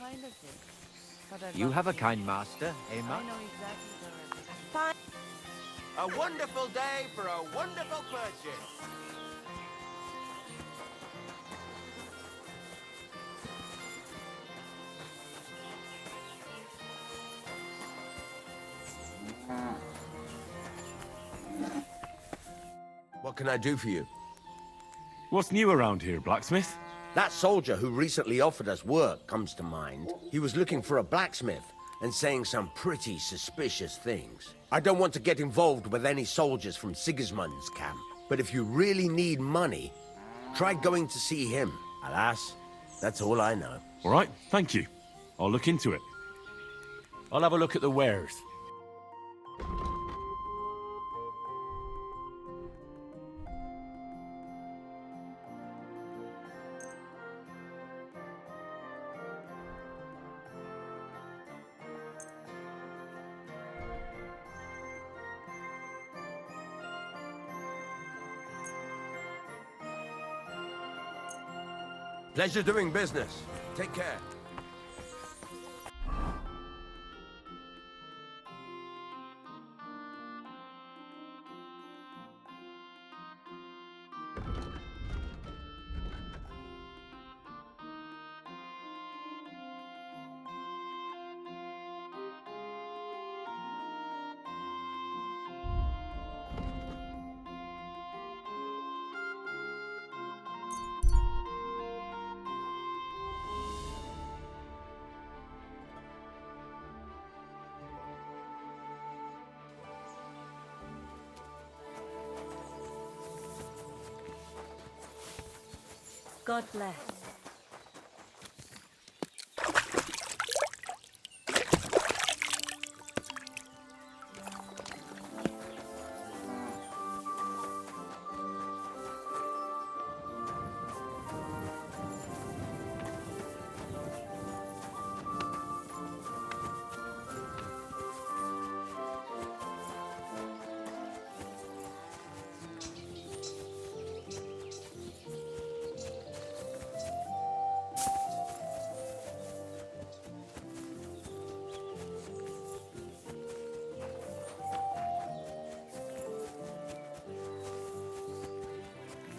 kind of thing. But I'd You love have a to. kind master, eh, I Matt? know exactly where everything. Fine. A wonderful day for a wonderful purchase. What can I do for you? What's new around here, blacksmith? That soldier who recently offered us work comes to mind. He was looking for a blacksmith and saying some pretty suspicious things. I don't want to get involved with any soldiers from Sigismund's camp, but if you really need money, try going to see him. Alas, that's all I know. All right, thank you. I'll look into it. I'll have a look at the wares. Pleasure doing business. Take care. God bless.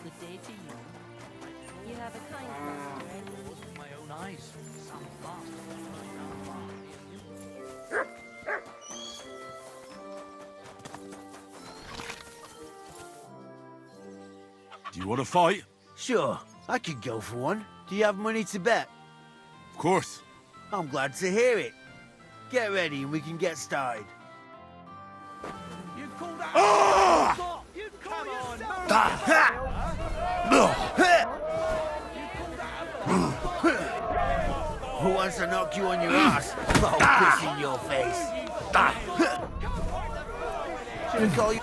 Good day to you. You have a kind master, eh? With my own eyes. Some Do you want to fight? Sure, I could go for one. Do you have money to bet? Of course. I'm glad to hear it. Get ready and we can get started. You call that? Ah! You call yourself? Who wants to knock you on your ass? I'll piss in your face. Should I call you?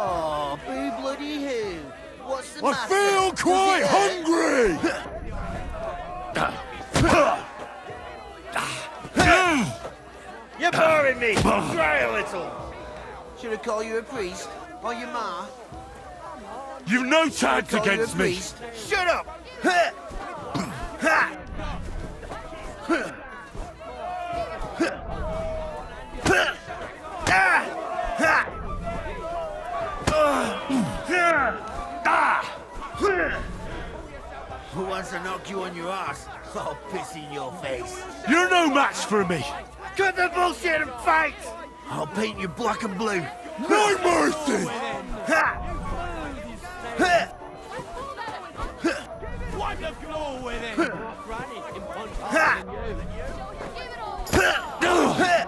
Oh, boo bloody who? What's the I matter? feel Does quite it hurt? hungry! You're boring me. Try a little. Should I call you a priest? Or your ma? You've no chance Call you a against me! priest? Shut up! Who wants to knock you on your ass? I'll piss in your face. You're no match for me! Cut the bullshit and fight! I'll paint you black and blue. No mercy! Wipe the floor with it. Granny can punch Ha! harder than you.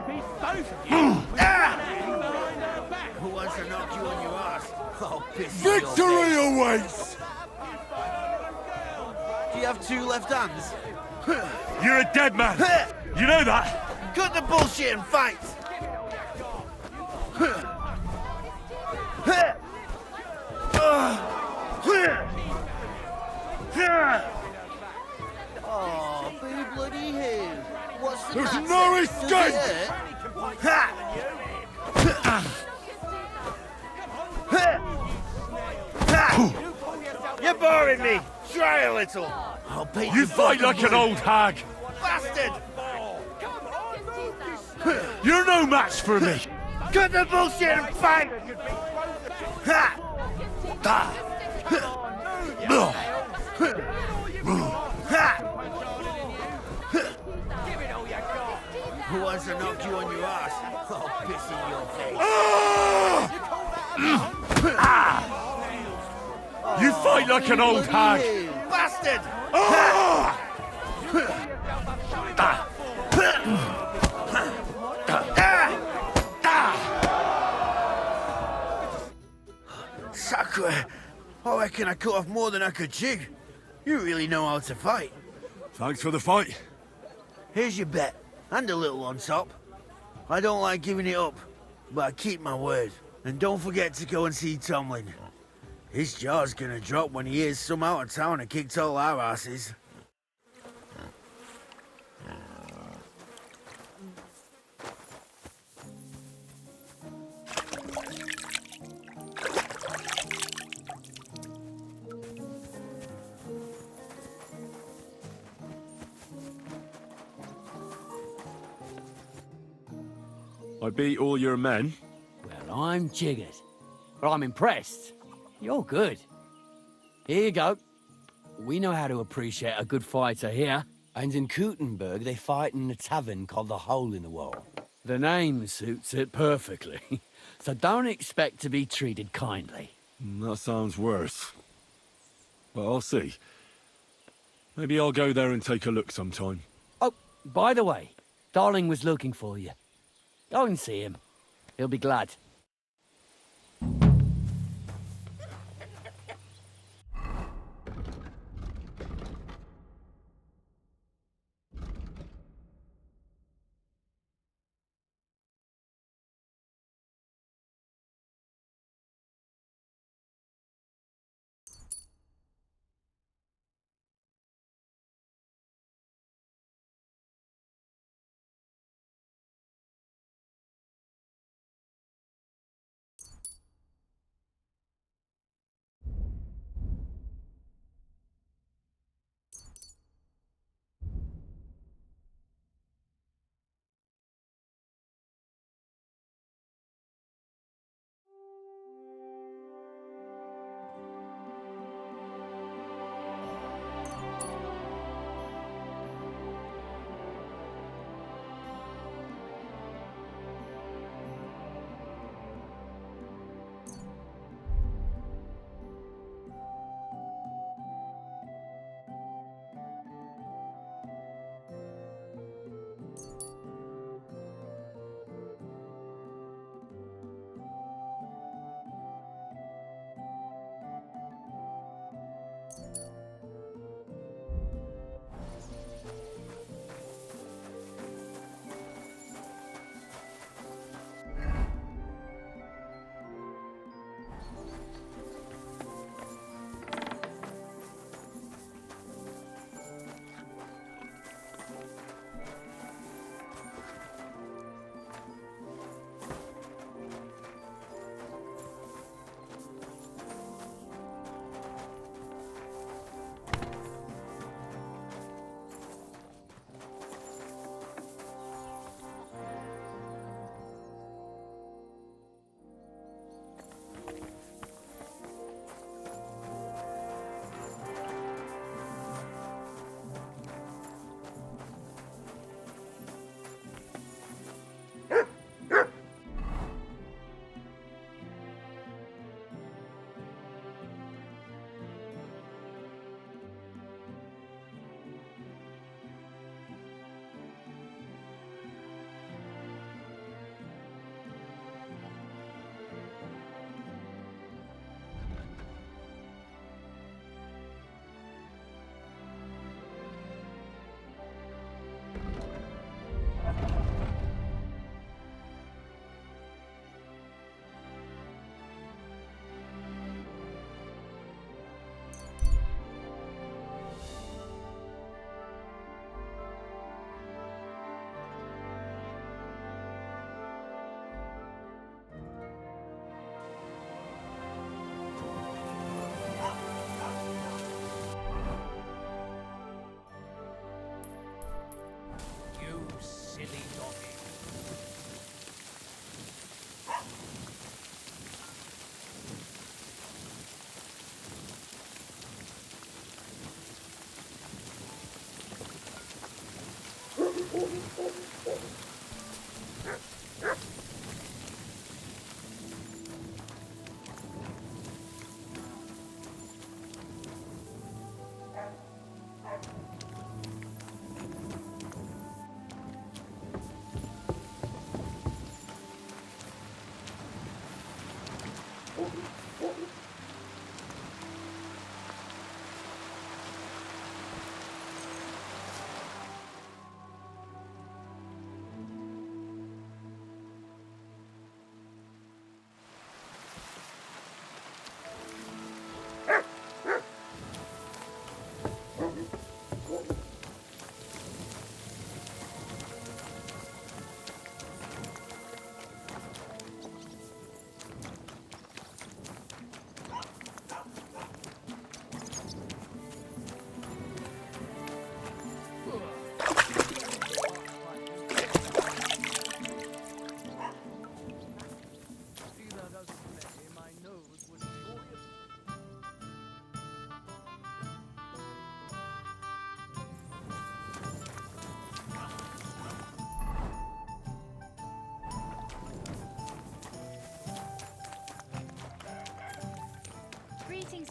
Beat both of you. Behind her back. Who wants to knock you on your ass? I'll piss in your Victory face. awaits! Do you have two left hands? You're a dead man! You know that? Cut the bullshit and fight! Oh, boo bloody who? What's the There's matter? no Does it escape! hurt? You're boring me! Try a little. I'll beat You fight like an old hag. bastard. You're no match for me. Cut the bullshit and fight. Ha! Ah. Ugh. Ha! Who wants to knock you on your ass? I'll piss in your face. Ah. You fight like an old hag. Bastard! Ah. Ah. Sacre! I reckon I cut off more than I could chew. You really know how to fight. Thanks for the fight. Here's your bet, and a little on top. I don't like giving it up, but I keep my word. And don't forget to go and see Tomlin. His jaw's gonna drop when he hears some out of town and kicked all our asses. I beat all your men. Well, I'm jiggered. But I'm impressed. You're good. Here you go. We know how to appreciate a good fighter here. And in Kuttenberg, they fight in a tavern called the Hole in the Wall. The name suits it perfectly. So don't expect to be treated kindly. That sounds worse. But I'll see. Maybe I'll go there and take a look sometime. Oh, by the way, Darling was looking for you. Go and see him. He'll be glad.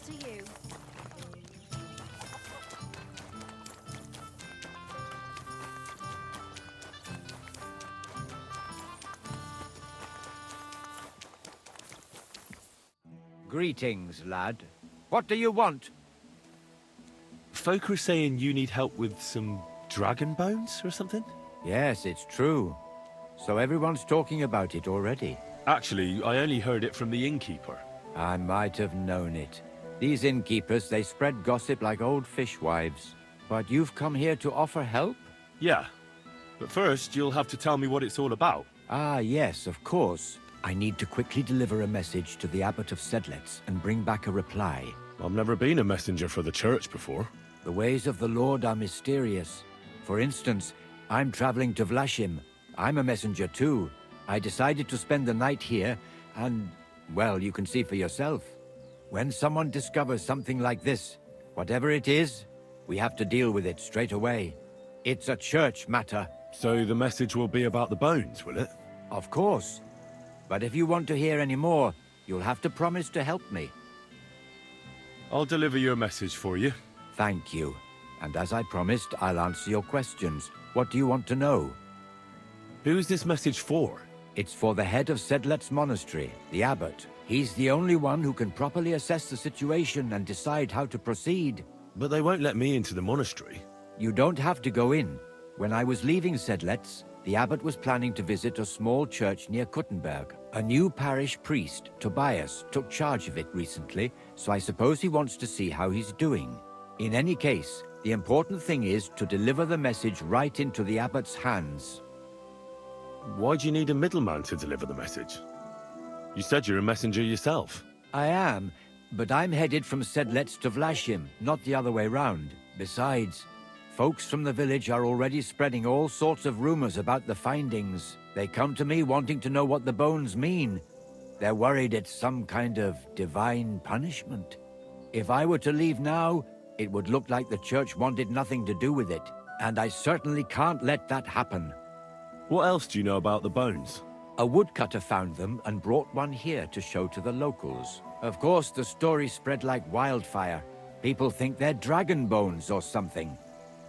to you. Greetings, lad. What do you want? Folk are saying you need help with some dragon bones or something? Yes, it's true. So everyone's talking about it already. Actually, I only heard it from the innkeeper. I might have known it. These innkeepers, they spread gossip like old fishwives. But you've come here to offer help? Yeah. But first, you'll have to tell me what it's all about. Ah, yes, of course. I need to quickly deliver a message to the Abbot of Sedlets and bring back a reply. I've never been a messenger for the church before. The ways of the Lord are mysterious. For instance, I'm traveling to Vlashim. I'm a messenger too. I decided to spend the night here, and, well, you can see for yourself. When someone discovers something like this, whatever it is, we have to deal with it straight away. It's a church matter. So the message will be about the bones, will it? Of course. But if you want to hear any more, you'll have to promise to help me. I'll deliver your message for you. Thank you. And as I promised, I'll answer your questions. What do you want to know? Who's this message for? It's for the head of Sedlet's monastery, the abbot. He's the only one who can properly assess the situation and decide how to proceed. But they won't let me into the monastery. You don't have to go in. When I was leaving Sedlet's, the abbot was planning to visit a small church near Kuttenberg. A new parish priest, Tobias, took charge of it recently, so I suppose he wants to see how he's doing. In any case, the important thing is to deliver the message right into the abbot's hands. Why do you need a middleman to deliver the message? You said you're a messenger yourself. I am, but I'm headed from Sedlets to Vlashim, not the other way round. Besides, folks from the village are already spreading all sorts of rumors about the findings. They come to me wanting to know what the bones mean. They're worried it's some kind of divine punishment. If I were to leave now, it would look like the church wanted nothing to do with it, and I certainly can't let that happen. What else do you know about the bones? A woodcutter found them and brought one here to show to the locals. Of course, the story spread like wildfire. People think they're dragon bones or something.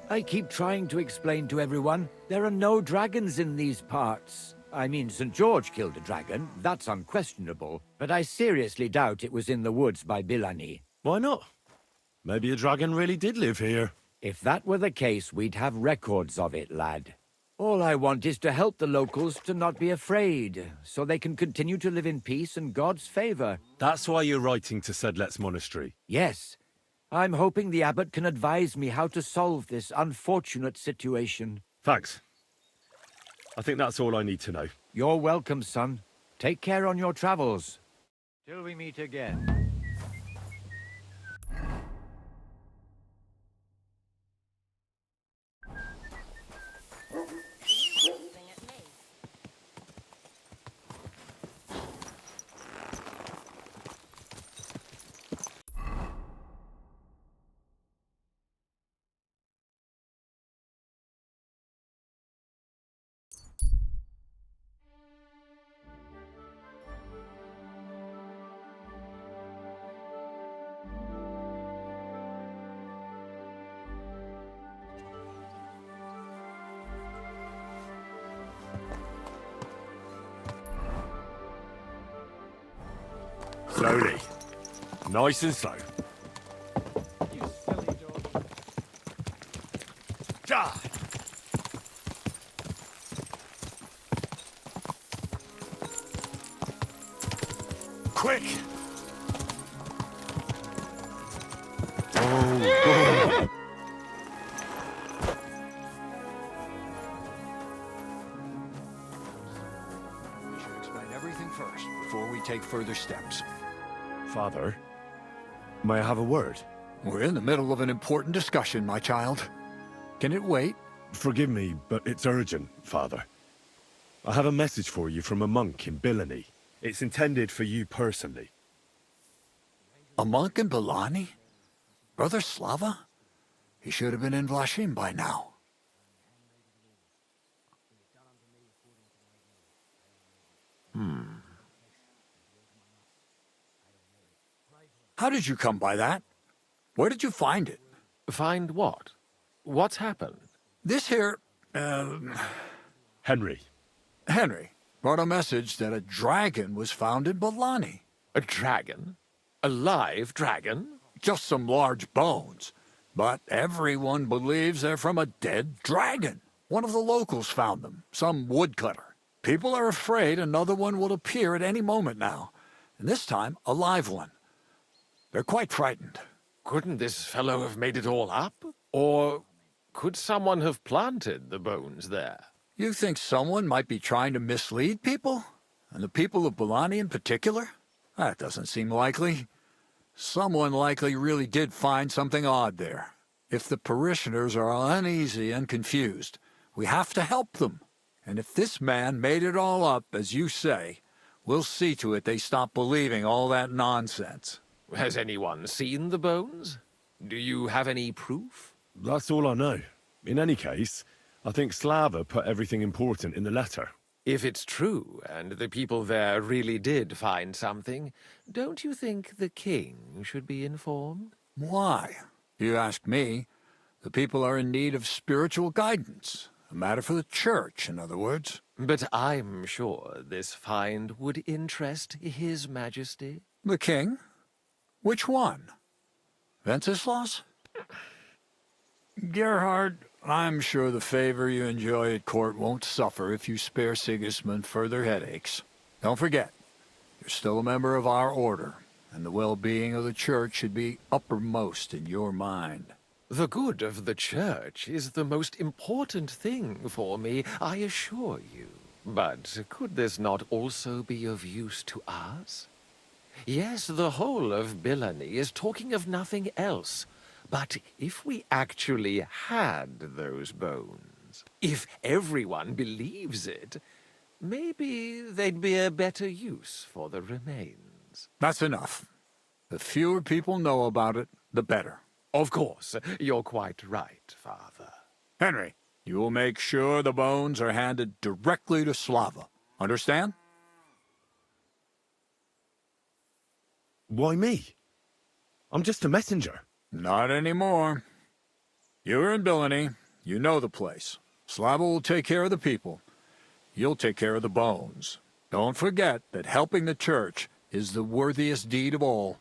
I keep trying to explain to everyone, there are no dragons in these parts. I mean, St. George killed a dragon, that's unquestionable, but I seriously doubt it was in the woods by Bilani. Why not? Maybe a dragon really did live here. If that were the case, we'd have records of it, lad. All I want is to help the locals to not be afraid, so they can continue to live in peace and God's favor. That's why you're writing to Sedlet's monastery. Yes. I'm hoping the abbot can advise me how to solve this unfortunate situation. Thanks. I think that's all I need to know. You're welcome, son. Take care on your travels. Till we meet again. Thing at me. Slowly. Nice and slow. You silly dog. Ah! Quick! We should explain everything first before we take further steps. Father, may I have a word? We're in the middle of an important discussion, my child. Can it wait? Forgive me, but it's urgent, Father. I have a message for you from a monk in Bilani. It's intended for you personally. A monk in Bilani? Brother Slava? He should have been in Vlashim by now. How did you come by that? Where did you find it? Find what? What's happened? This here, Henry, Henry, brought a message that a dragon was found in Balani. A dragon? A live dragon? Just some large bones. But everyone believes they're from a dead dragon. One of the locals found them, some woodcutter. People are afraid another one will appear at any moment now, and this time a live one. They're quite frightened. Couldn't this fellow have made it all up? Or could someone have planted the bones there? You think someone might be trying to mislead people? And the people of Balani in particular? That doesn't seem likely. Someone likely really did find something odd there. If the parishioners are uneasy and confused, we have to help them. And if this man made it all up, as you say, we'll see to it they stop believing all that nonsense. Has anyone seen the bones? Do you have any proof? that's all I know. In any case, I think Slava put everything important in the letter. If it's true, and the people there really did find something, don't you think the king should be informed? Why? You ask me. The people are in need of spiritual guidance. A matter for the church, in other words. But I'm sure this find would interest His Majesty. The king? Which one? Wenceslaus? Gerhard, I'm sure the favor you enjoy at court won't suffer if you spare Sigismund further headaches. Don't forget, you're still a member of our order, and the well-being of the church should be uppermost in your mind. The good of the church is the most important thing for me, I assure you. But could this not also be of use to us? Yes, the whole of Bilani is talking of nothing else. But if we actually had those bones, if everyone believes it, maybe they'd be a better use for the remains. That's enough. The fewer people know about it, the better. Of course, you're quite right, Father. Henry, you will make sure the bones are handed directly to Slava. Understand? Why me? I'm just a messenger. Not anymore. You're in Bilani. You know the place. Slava will take care of the people. You'll take care of the bones. Don't forget that helping the church is the worthiest deed of all.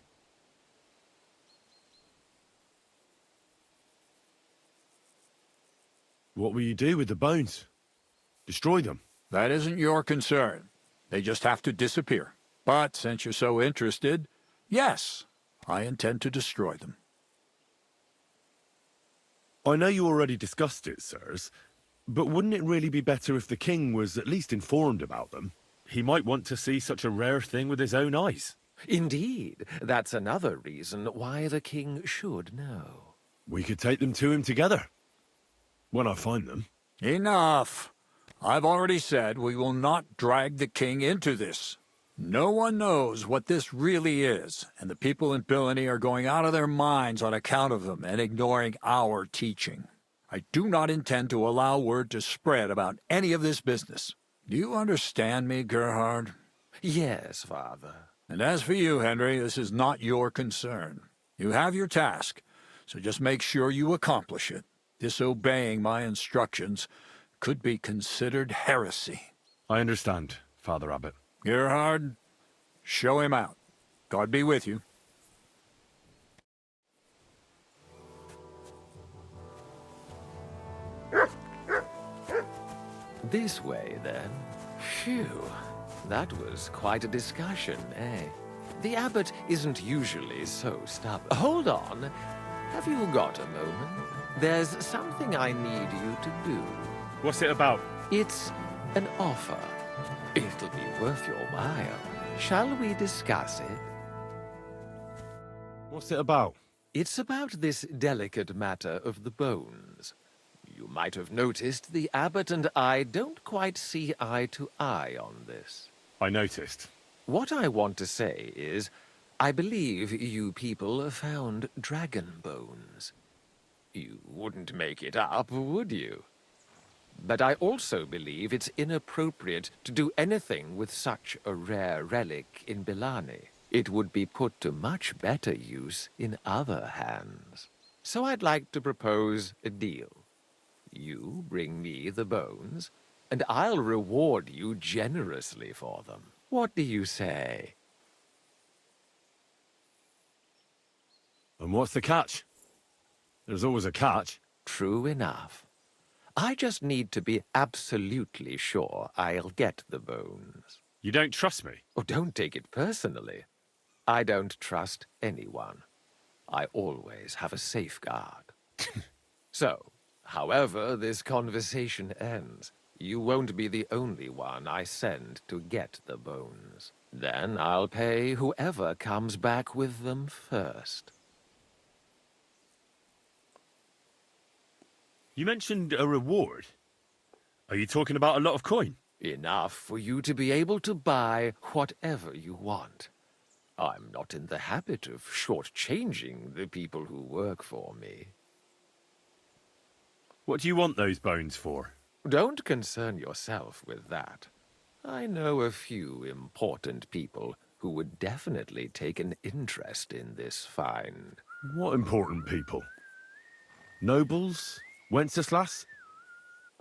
What will you do with the bones? Destroy them? That isn't your concern. They just have to disappear. But since you're so interested, yes, I intend to destroy them. I know you already discussed it, sirs, but wouldn't it really be better if the king was at least informed about them? He might want to see such a rare thing with his own eyes. Indeed, that's another reason why the king should know. We could take them to him together. When I find them. Enough. I've already said we will not drag the king into this. No one knows what this really is, and the people in Bilani are going out of their minds on account of them and ignoring our teaching. I do not intend to allow word to spread about any of this business. Do you understand me, Gerhard? Yes, Father. And as for you, Henry, this is not your concern. You have your task, so just make sure you accomplish it. Disobeying my instructions could be considered heresy. I understand, Father Abbot. Gerhard, show him out. God be with you. This way, then. Phew. That was quite a discussion, eh? The abbot isn't usually so stubborn. Hold on. Have you got a moment? There's something I need you to do. What's it about? It's an offer. It'll be worth your while. Shall we discuss it? What's it about? It's about this delicate matter of the bones. You might have noticed the abbot and I don't quite see eye to eye on this. I noticed. What I want to say is, I believe you people found dragon bones. You wouldn't make it up, would you? But I also believe it's inappropriate to do anything with such a rare relic in Bilani. It would be put to much better use in other hands. So I'd like to propose a deal. You bring me the bones, and I'll reward you generously for them. What do you say? And what's the catch? There's always a catch. True enough. I just need to be absolutely sure I'll get the bones. You don't trust me? Oh, don't take it personally. I don't trust anyone. I always have a safeguard. So, however this conversation ends, you won't be the only one I send to get the bones. Then I'll pay whoever comes back with them first. You mentioned a reward. Are you talking about a lot of coin? Enough for you to be able to buy whatever you want. I'm not in the habit of shortchanging the people who work for me. What do you want those bones for? Don't concern yourself with that. I know a few important people who would definitely take an interest in this find. What important people? Nobles? Wenceslas?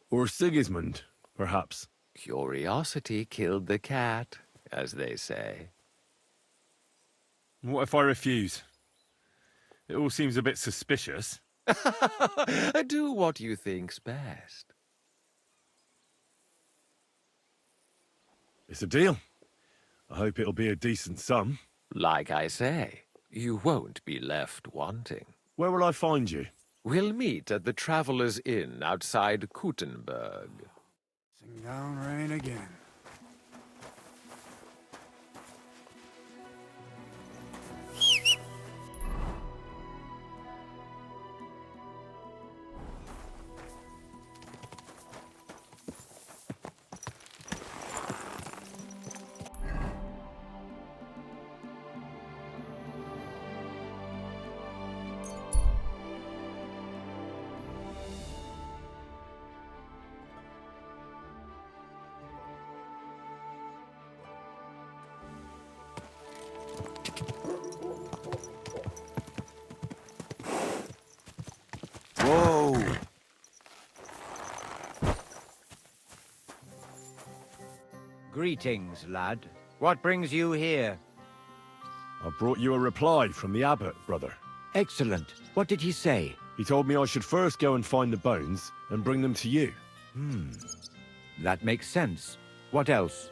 Or Sigismund, perhaps? Curiosity killed the cat, as they say. What if I refuse? It all seems a bit suspicious. Do what you think's best. It's a deal. I hope it'll be a decent sum. Like I say, you won't be left wanting. Where will I find you? We'll meet at the Traveller's Inn outside Kuttenberg. Sing down rain again. Whoa! Greetings, lad. What brings you here? I brought you a reply from the abbot, brother. Excellent. What did he say? He told me I should first go and find the bones and bring them to you. That makes sense. What else?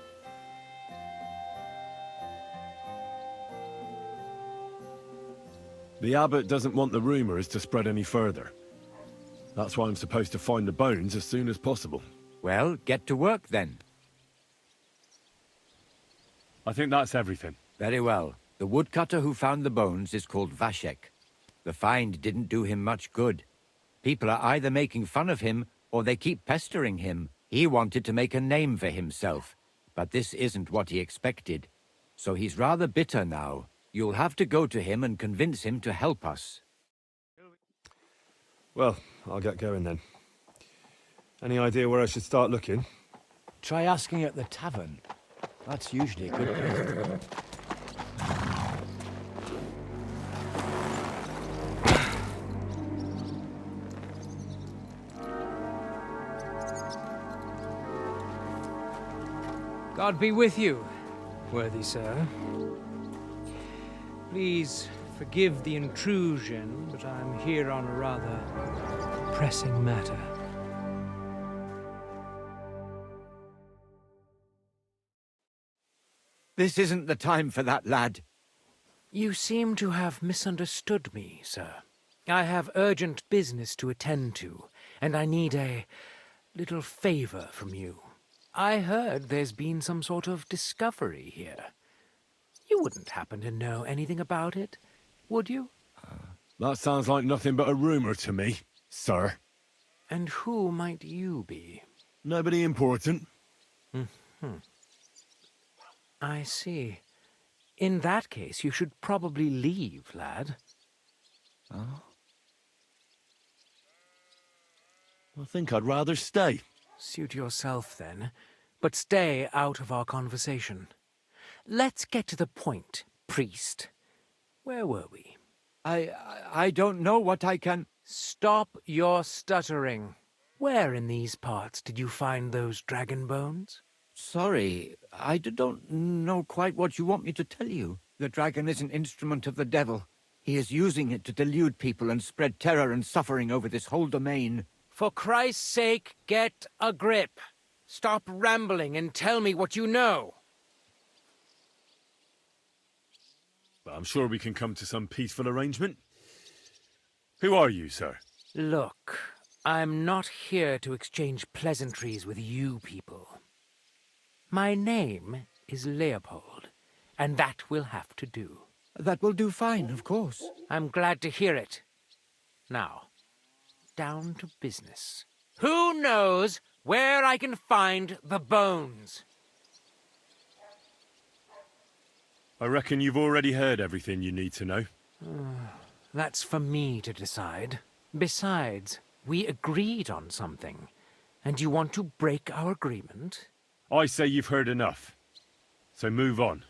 The abbot doesn't want the rumors to spread any further. That's why I'm supposed to find the bones as soon as possible. Well, get to work then. I think that's everything. Very well. The woodcutter who found the bones is called Vashek. The find didn't do him much good. People are either making fun of him, or they keep pestering him. He wanted to make a name for himself, but this isn't what he expected. So he's rather bitter now. You'll have to go to him and convince him to help us. Well, I'll get going then. Any idea where I should start looking? Try asking at the tavern. That's usually a good place. God be with you, worthy sir. Please forgive the intrusion, but I'm here on a rather pressing matter. This isn't the time for that, lad. You seem to have misunderstood me, sir. I have urgent business to attend to, and I need a little favor from you. I heard there's been some sort of discovery here. You wouldn't happen to know anything about it, would you? That sounds like nothing but a rumor to me, sir. And who might you be? Nobody important. I see. In that case, you should probably leave, lad. I think I'd rather stay. Suit yourself, then, but stay out of our conversation. Let's get to the point. priest. Where were we? I don't know what I can... Stop your stuttering. Where in these parts did you find those dragon bones? Sorry, I don't know quite what you want me to tell you. The dragon is an instrument of the devil. He is using it to delude people and spread terror and suffering over this whole domain. For Christ's sake, get a grip. Stop rambling and tell me what you know. But I'm sure we can come to some peaceful arrangement. Who are you, sir? Look, I'm not here to exchange pleasantries with you people. My name is Leopold, and that will have to do. That will do fine, of course. I'm glad to hear it. Now, down to business. Who knows where I can find the bones? I reckon you've already heard everything you need to know. That's for me to decide. Besides, we agreed on something. And you want to break our agreement? I say you've heard enough. So move on,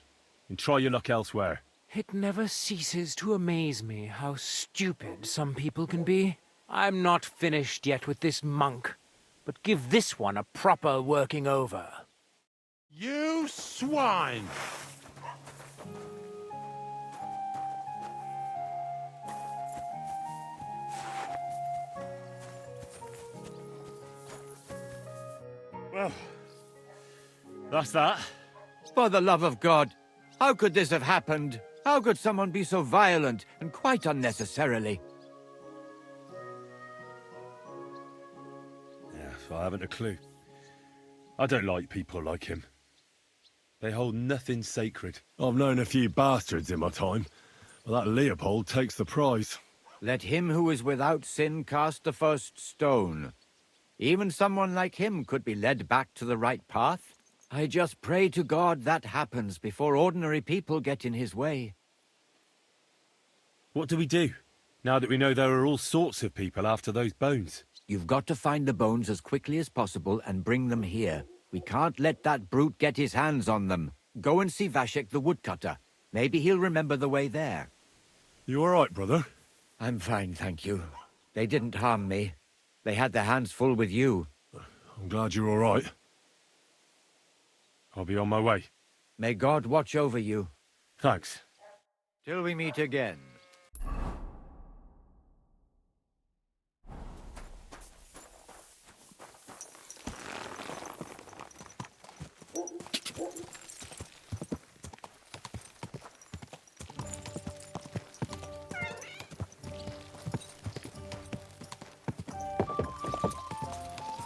and try your luck elsewhere. It never ceases to amaze me how stupid some people can be. I'm not finished yet with this monk, but give this one a proper working over. You swine! Well, that's that. For the love of God, how could this have happened? How could someone be so violent, and quite unnecessarily? Yeah, so I haven't a clue. I don't like people like him. They hold nothing sacred. I've known a few bastards in my time, but that Leopold takes the prize. Let him who is without sin cast the first stone. Even someone like him could be led back to the right path. I just pray to God that happens before ordinary people get in his way. What do we do, now that we know there are all sorts of people after those bones? You've got to find the bones as quickly as possible and bring them here. We can't let that brute get his hands on them. Go and see Vashek the woodcutter. Maybe he'll remember the way there. You all right, brother? I'm fine, thank you. They didn't harm me. They had their hands full with you. I'm glad you're all right. I'll be on my way. May God watch over you. Thanks. Till we meet again.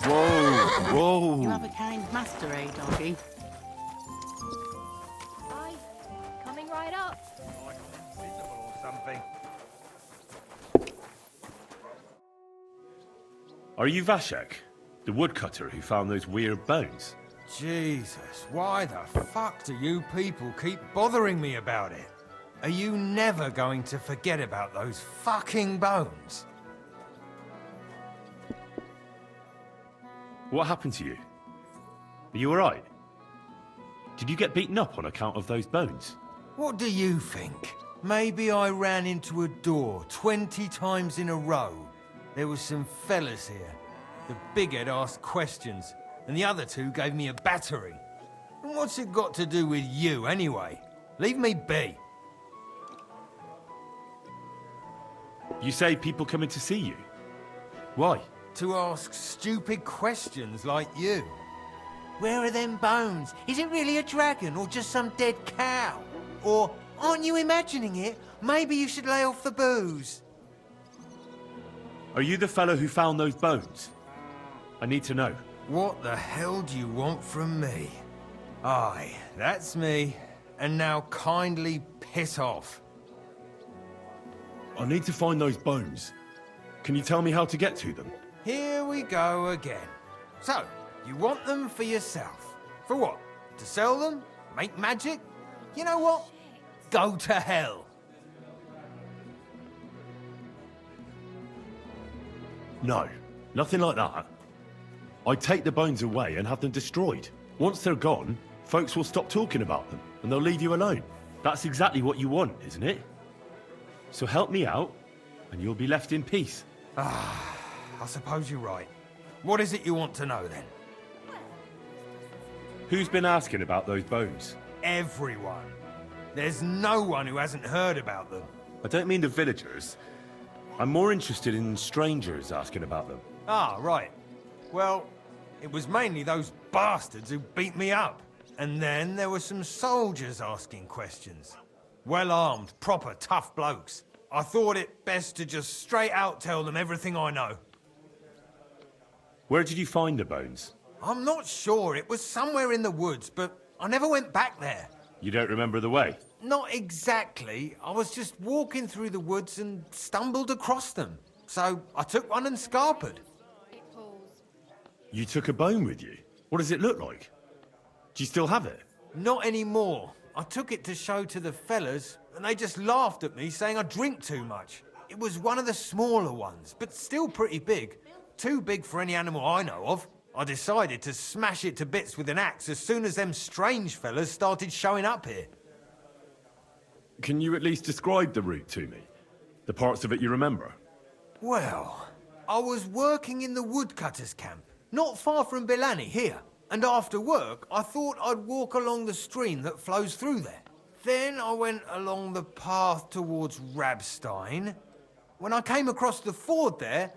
Whoa! You have a kind master, eh, doggy? Aye, coming right up. Like I'm invisible or something. Are you Vashek, the woodcutter who found those weird bones? Jesus, why the fuck do you people keep bothering me about it? Are you never going to forget about those fucking bones? What happened to you? Are you all right? Did you get beaten up on account of those bones? What do you think? Maybe I ran into a door 20 times in a row. There was some fellas here. The bighead asked questions, and the other two gave me a battering. And what's it got to do with you, anyway? Leave me be. You say people coming to see you? Why? To ask stupid questions like you. Where are them bones? Is it really a dragon or just some dead cow? Or, aren't you imagining it? Maybe you should lay off the booze. Are you the fellow who found those bones? I need to know. What the hell do you want from me? Aye, that's me. And now kindly piss off. I need to find those bones. Can you tell me how to get to them? Here we go again. So, you want them for yourself. For what? To sell them? Make magic? You know what? Go to hell. No, nothing like that. I take the bones away and have them destroyed. Once they're gone, folks will stop talking about them, and they'll leave you alone. That's exactly what you want, isn't it? So help me out, and you'll be left in peace. I suppose you're right. What is it you want to know, then? Who's been asking about those bones? Everyone. There's no one who hasn't heard about them. I don't mean the villagers. I'm more interested in strangers asking about them. Ah, right. Well, it was mainly those bastards who beat me up. And then there were some soldiers asking questions. Well-armed, proper tough blokes. I thought it best to just straight out tell them everything I know. Where did you find the bones? I'm not sure. It was somewhere in the woods, but I never went back there. You don't remember the way? Not exactly. I was just walking through the woods and stumbled across them. So I took one and scarpered. You took a bone with you? What does it look like? Do you still have it? Not anymore. I took it to show to the fellas, and they just laughed at me, saying I drink too much. It was one of the smaller ones, but still pretty big. Too big for any animal I know of. I decided to smash it to bits with an axe as soon as them strange fellas started showing up here. Can you at least describe the route to me? The parts of it you remember? Well, I was working in the woodcutters' camp, not far from Bilani here. And after work, I thought I'd walk along the stream that flows through there. Then I went along the path towards Rabstein. When I came across the ford there,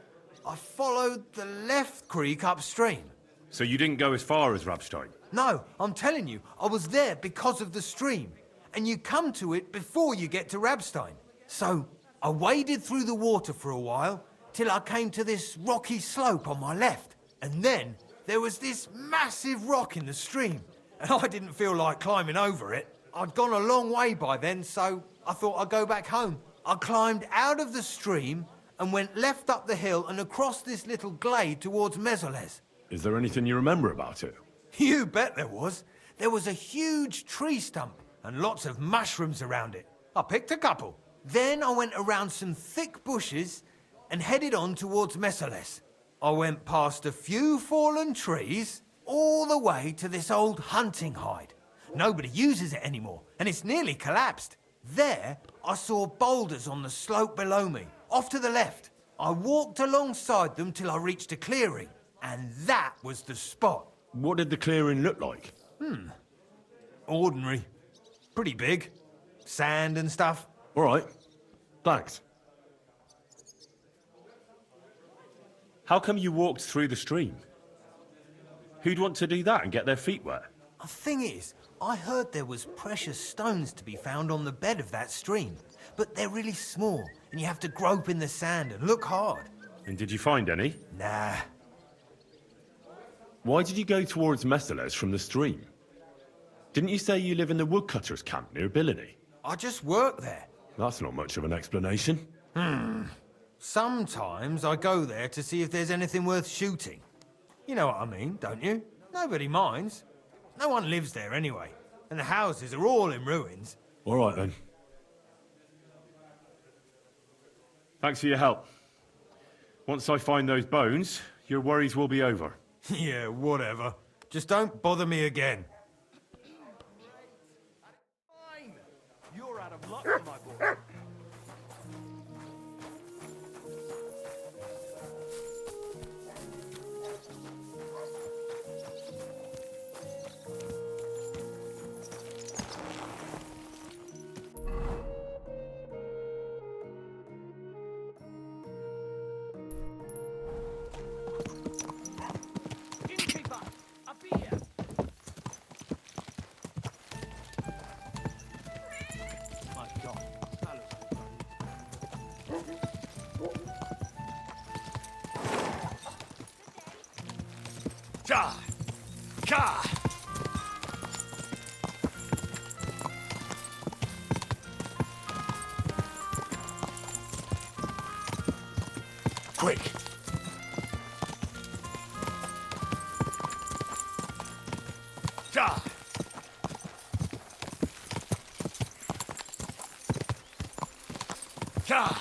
I followed the left creek upstream. So you didn't go as far as Rabstein? No, I'm telling you, I was there because of the stream. And you come to it before you get to Rabstein. So I waded through the water for a while, till I came to this rocky slope on my left. And then there was this massive rock in the stream, and I didn't feel like climbing over it. I'd gone a long way by then, so I thought I'd go back home. I climbed out of the stream and went left up the hill and across this little glade towards Mezoles. Is there anything you remember about it? You bet there was. There was a huge tree stump and lots of mushrooms around it. I picked a couple. Then I went around some thick bushes and headed on towards Mezoles. I went past a few fallen trees, all the way to this old hunting hide. Nobody uses it anymore, and it's nearly collapsed. There, I saw boulders on the slope below me, off to the left. I walked alongside them till I reached a clearing, and that was the spot. What did the clearing look like? Ordinary. Pretty big. Sand and stuff. All right. Thanks. How come you walked through the stream? Who'd want to do that and get their feet wet? The thing is, I heard there was precious stones to be found on the bed of that stream, but they're really small, and you have to grope in the sand and look hard. And did you find any? Nah. Why did you go towards Mezoles from the stream? Didn't you say you live in the woodcutters' camp near Bilani? I just work there. That's not much of an explanation. Sometimes I go there to see if there's anything worth shooting. You know what I mean, don't you? Nobody minds. No one lives there anyway, and the houses are all in ruins. All right, then. Thanks for your help. Once I find those bones, your worries will be over. Yeah, whatever. Just don't bother me again. Fine. You're out of luck, my boy. Quick! Ja! Ja!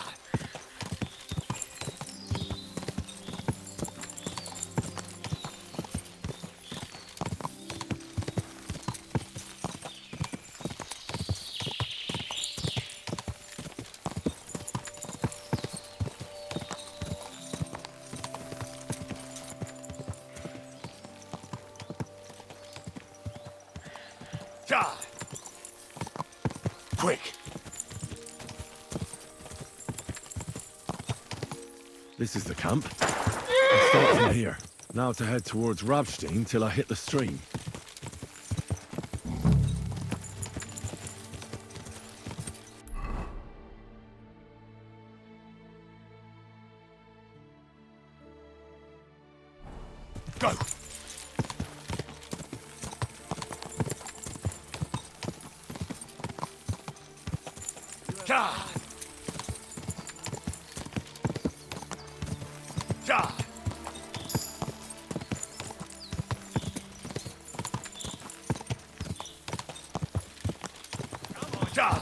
Quick! This is the camp. I'll start from here. Now to head towards Ravstein till I hit the stream. Go! Ja! Ja! Ja!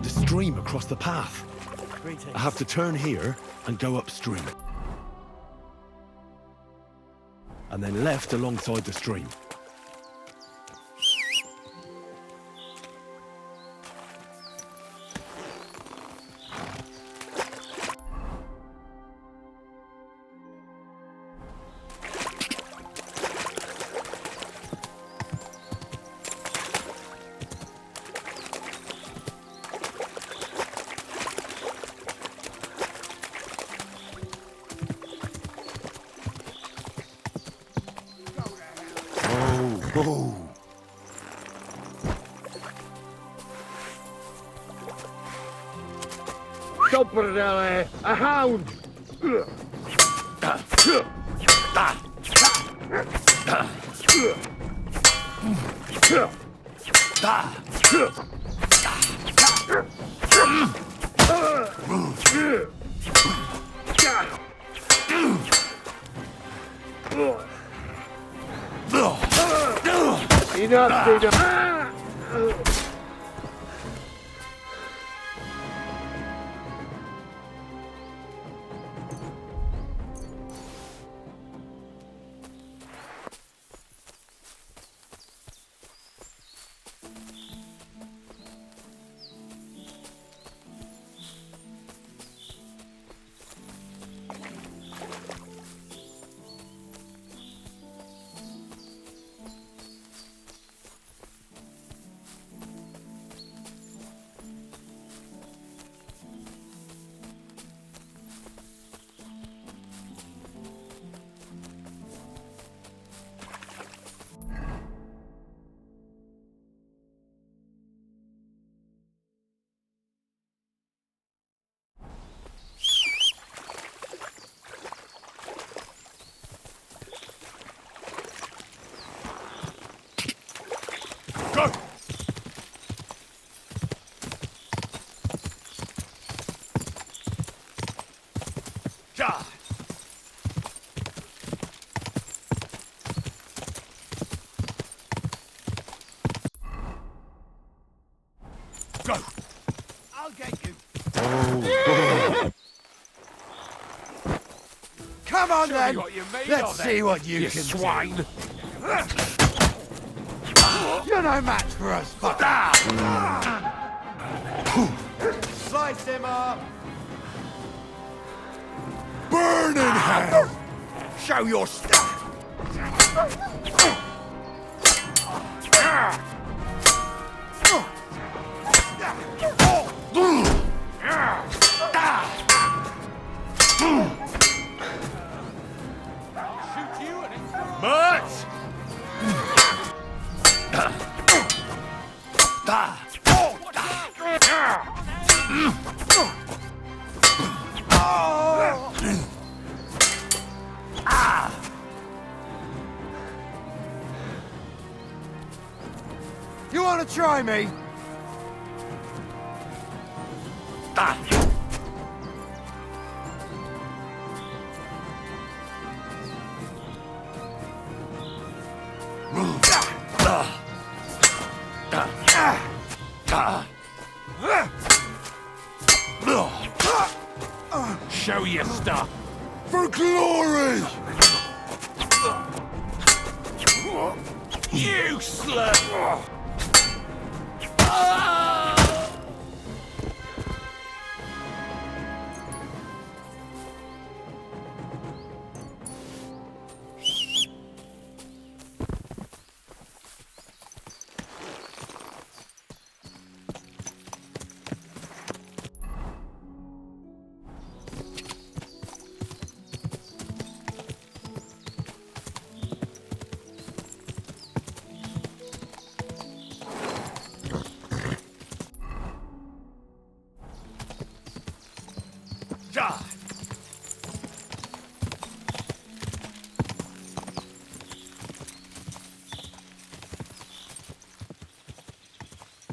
Stream across the path. I have to turn here and go upstream. And then left alongside the stream. Oh. Soprele, a hound! Enough, enough! Go! Ja! Go! I'll get you. Come on, Show me then. what you're made Let's of, see then, what you you can swine. do. You're no match for us, fucker. Slice him up. Burn in hell. Show your stuff. Mutt! You want to try me? Show your stuff. For glory! You slut!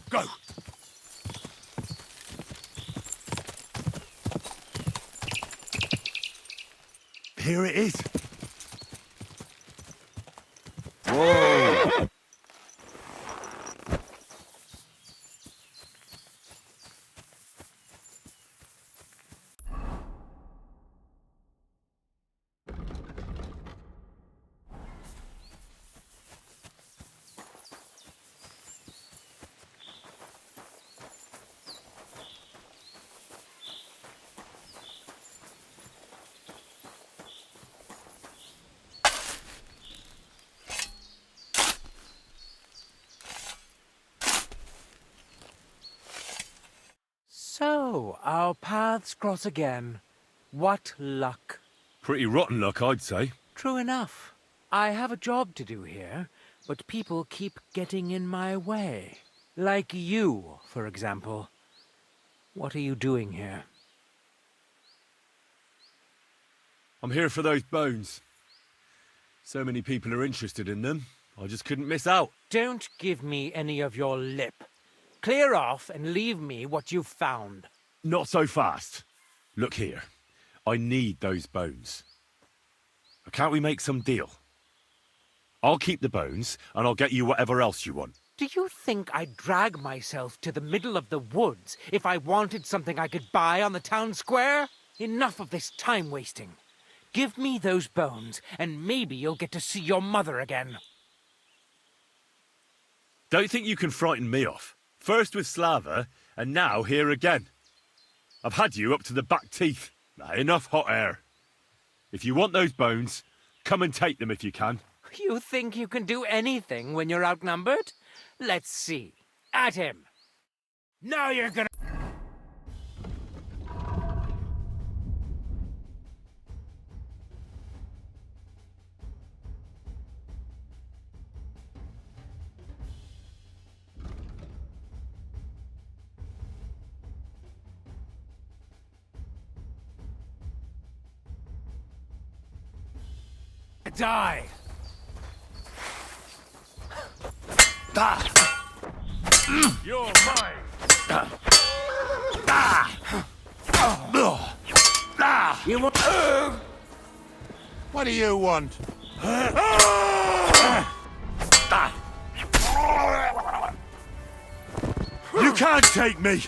Go! Here it is. Whoa! So, our paths cross again. What luck. Pretty rotten luck, I'd say. True enough. I have a job to do here, but people keep getting in my way. Like you, for example. What are you doing here? I'm here for those bones. So many people are interested in them, I just couldn't miss out. Don't give me any of your lip. Clear off and leave me what you've found. Not so fast. Look here. I need those bones. Can't we make some deal? I'll keep the bones, and I'll get you whatever else you want. Do you think I'd drag myself to the middle of the woods if I wanted something I could buy on the town square? Enough of this time wasting. Give me those bones, and maybe you'll get to see your mother again. Don't think you can frighten me off. First with Slava, and now here again. I've had you up to the back teeth. Enough hot air. If you want those bones, come and take them if you can. You think you can do anything when you're outnumbered? Let's see. At him. Now you're gonna... Die! You're mine! You want... What do you want? You can't take me!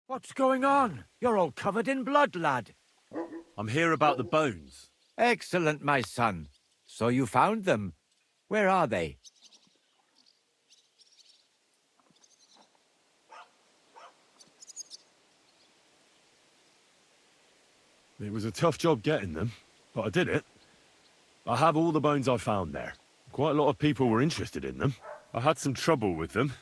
What's going on? You're all covered in blood, lad. I'm here about the bones. Excellent, my son. So you found them. Where are they? It was a tough job getting them, but I did it. I have all the bones I found there. Quite a lot of people were interested in them. I had some trouble with them,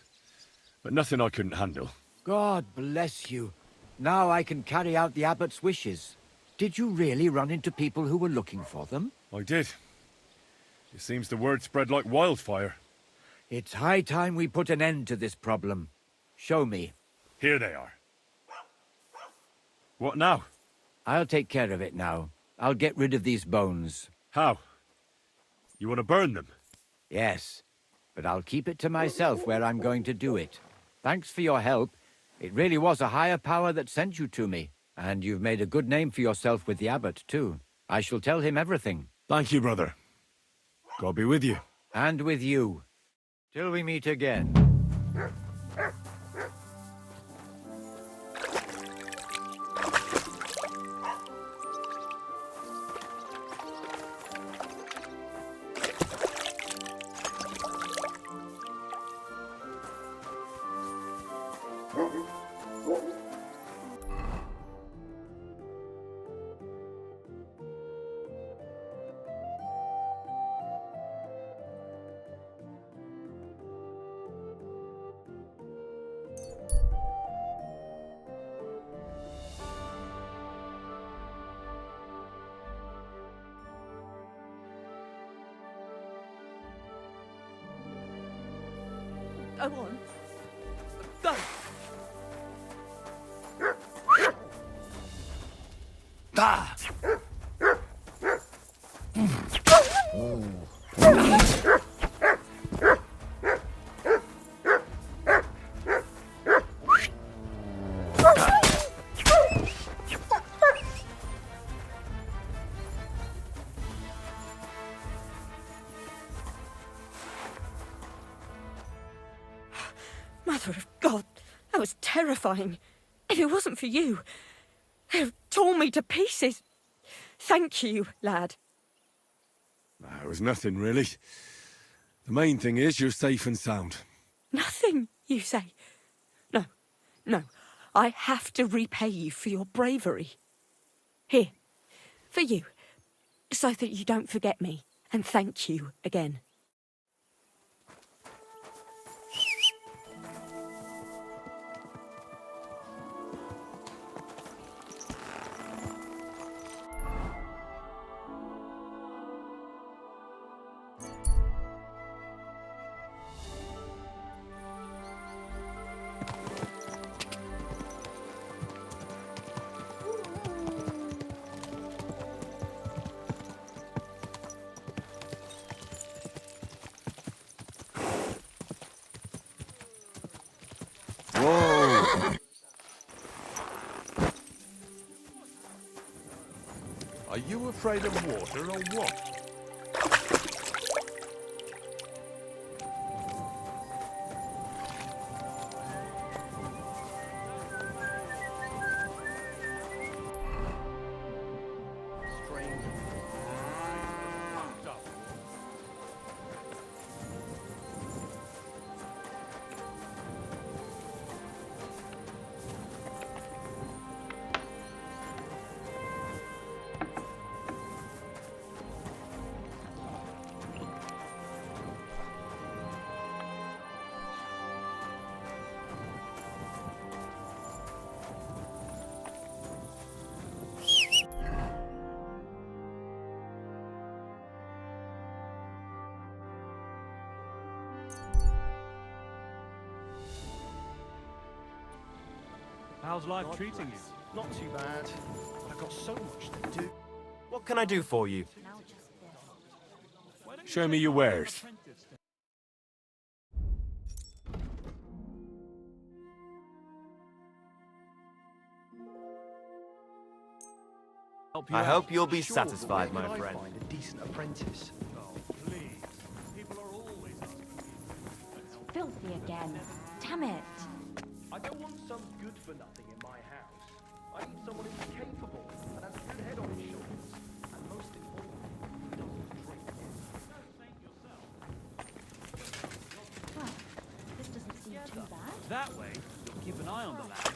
but nothing I couldn't handle. God bless you. Now I can carry out the abbot's wishes. Did you really run into people who were looking for them? I did. It seems the word spread like wildfire. It's high time we put an end to this problem. Show me. Here they are. What now? I'll take care of it now. I'll get rid of these bones. How? You want to burn them? Yes, but I'll keep it to myself where I'm going to do it. Thanks for your help. It really was a higher power that sent you to me. And you've made a good name for yourself with the abbot, too. I shall tell him everything. Thank you, brother. God be with you. And with you. Till we meet again. Go on. Go. Ah! Mother of God, that was terrifying. If it wasn't for you, they'd have torn me to pieces. Thank you, lad. It was nothing, really. The main thing is you're safe and sound. Nothing, you say? No, no. I have to repay you for your bravery. Here, for you, so that you don't forget me. And thank you again. Whoa! Are you afraid of water or what? How's life treating you? Not too bad. I've got so much to do. What can I do for you? Show me your wares. I hope you'll be satisfied, my friend. Find a decent apprentice. Filthy again. Damn it. I don't want some good-for-nothing in my house. I need someone who's capable and has a good head on his shoulders. that way, you'll keep an eye on the land,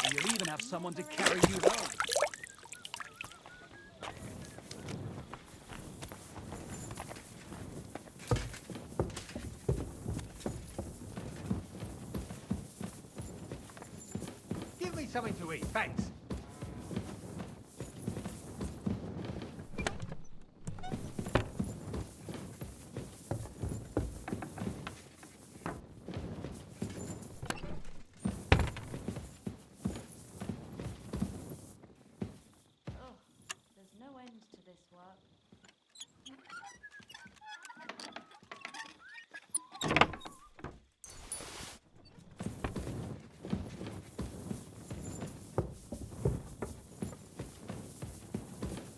and you'll even have someone to carry you home. Give me something to eat, thanks. There's no end to this work.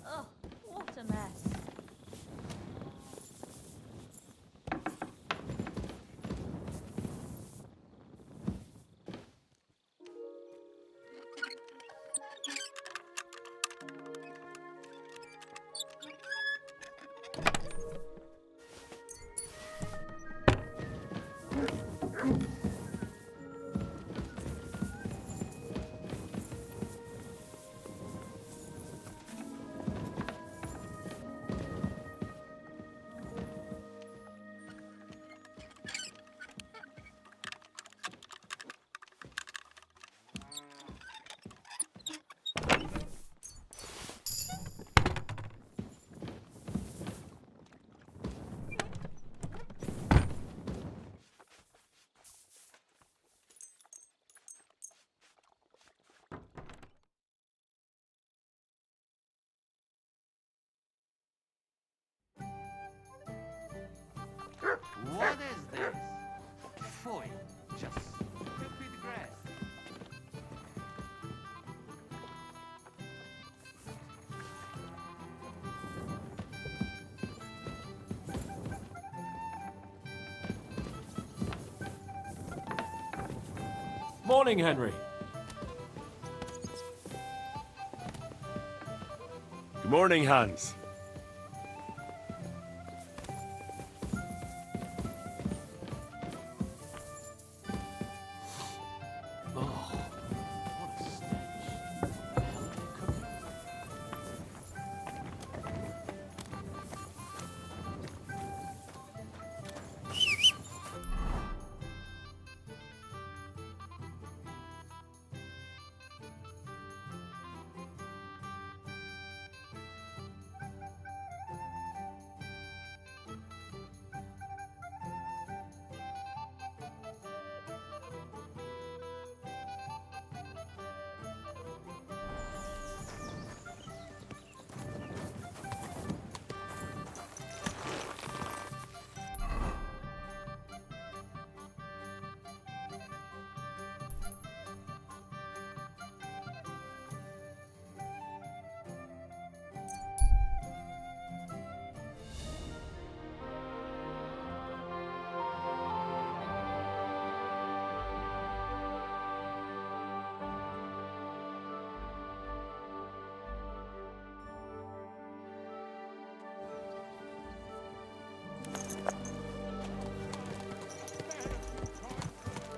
Ugh, what a mess. What is this? Foy, just cut through the grass. Morning, Henry. Good morning, Hans.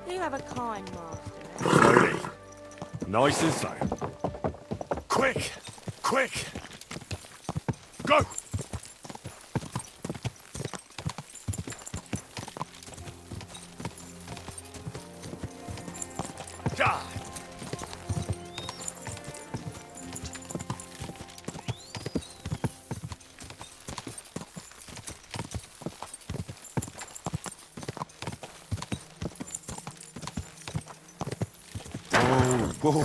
You have a kind master. Slowly. Nice and slow. Quick! Quick! Go! Ja! Whoa.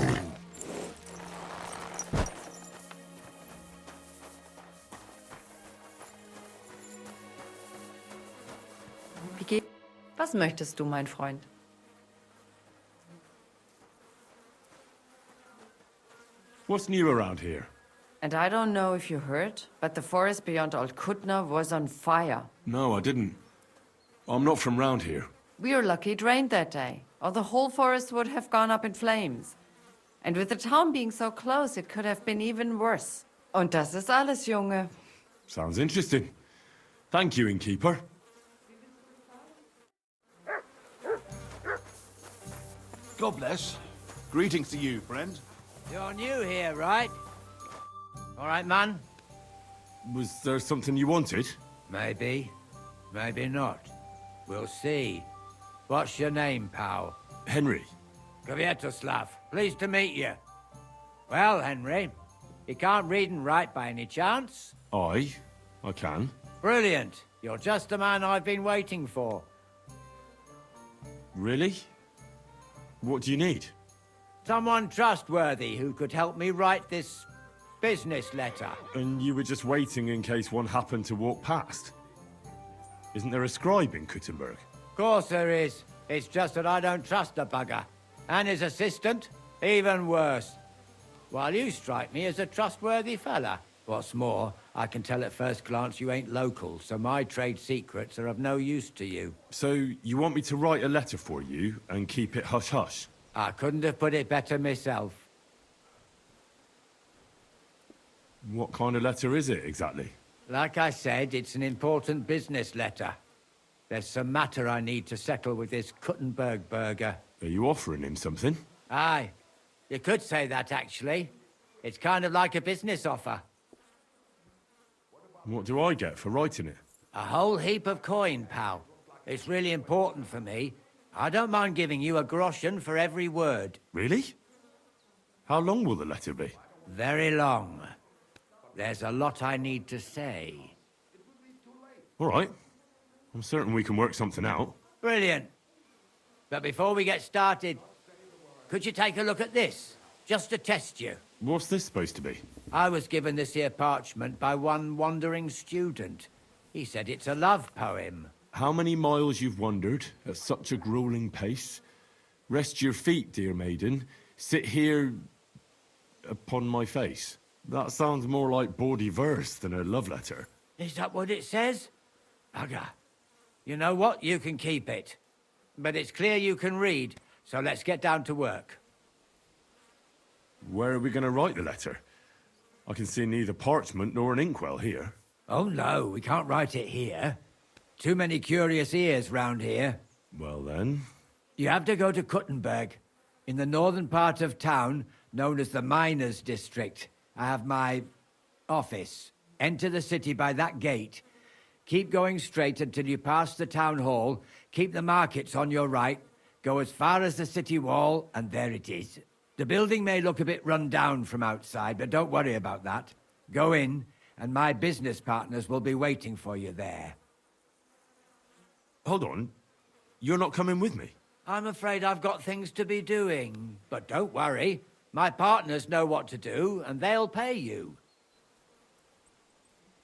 Wie geht? Was möchtest du, mein Freund? What's new around here? And I don't know if you heard, but the forest beyond Old Kutna was on fire. No, I didn't. I'm not from round here. We were lucky it rained that day, or the whole forest would have gone up in flames. And with the town being so close, it could have been even worse. Und das ist alles, Junge. Sounds interesting. Thank you, innkeeper. God bless. Greetings to you, friend. You're new here, right? All right, man. Was there something you wanted? Maybe. Maybe not. We'll see. What's your name, pal? Henry. Kvietoslav. Pleased to meet you. Well, Henry, you can't read and write by any chance? I can. Brilliant. You're just the man I've been waiting for. Really? What do you need? Someone trustworthy who could help me write this business letter. And you were just waiting in case one happened to walk past? Isn't there a scribe in Kuttenberg? Of course there is. It's just that I don't trust the bugger. And his assistant, even worse. While you strike me as a trustworthy fella. What's more, I can tell at first glance you ain't local, so my trade secrets are of no use to you. So, you want me to write a letter for you and keep it hush-hush? I couldn't have put it better myself. What kind of letter is it, exactly? Like I said, it's an important business letter. There's some matter I need to settle with this Kuttenberg burger. Are you offering him something? Aye. You could say that, actually. It's kind of like a business offer. What do I get for writing it? A whole heap of coin, pal. It's really important for me. I don't mind giving you a groschen for every word. Really? How long will the letter be? Very long. There's a lot I need to say. All right. I'm certain we can work something out. Brilliant. But before we get started, could you take a look at this? Just to test you. What's this supposed to be? I was given this here parchment by one wandering student. He said it's a love poem. How many miles you've wandered at such a grueling pace? Rest your feet, dear maiden. Sit here upon my face. That sounds more like bawdy verse than a love letter. Is that what it says? Bugger. You know what? You can keep it. But it's clear you can read, so let's get down to work. Where are we going to write the letter? I can see neither parchment nor an inkwell here. Oh no, we can't write it here. Too many curious ears round here. Well then... You have to go to Kuttenberg, in the northern part of town, known as the Miners' District. I have my office. Enter the city by that gate. Keep going straight until you pass the town hall. Keep the markets on your right. Go as far as the city wall, and there it is. The building may look a bit run down from outside, but don't worry about that. Go in, and my business partners will be waiting for you there. Hold on. You're not coming with me? I'm afraid I've got things to be doing. But don't worry. My partners know what to do, and they'll pay you.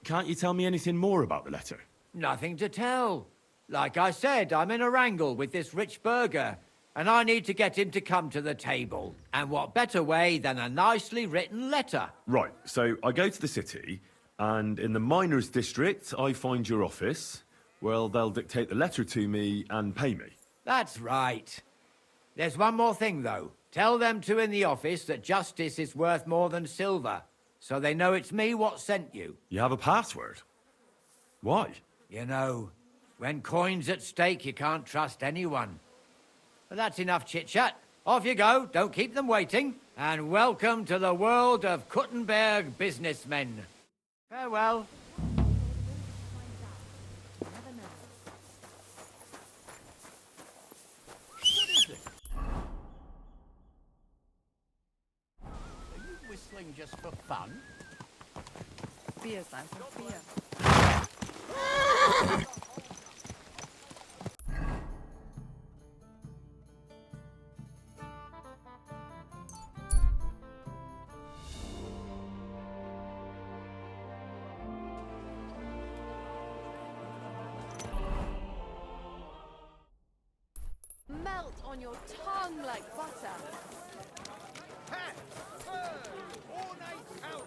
Can't you tell me anything more about the letter? Nothing to tell. Like I said, I'm in a wrangle with this rich burger, and I need to get him to come to the table. And what better way than a nicely written letter? Right, so I go to the city, and in the Miners' District, I find your office. Well, they'll dictate the letter to me and pay me. That's right. There's one more thing, though. Tell them two in the office that justice is worth more than silver, so they know it's me what sent you. You have a password? Why? You know, when coin's at stake, you can't trust anyone. But that's enough chit-chat. Off you go, don't keep them waiting. And welcome to the world of Kuttenberg businessmen. Farewell. Whistling just for fun? Beer's einfach Bier. Melt on your tongue like butter.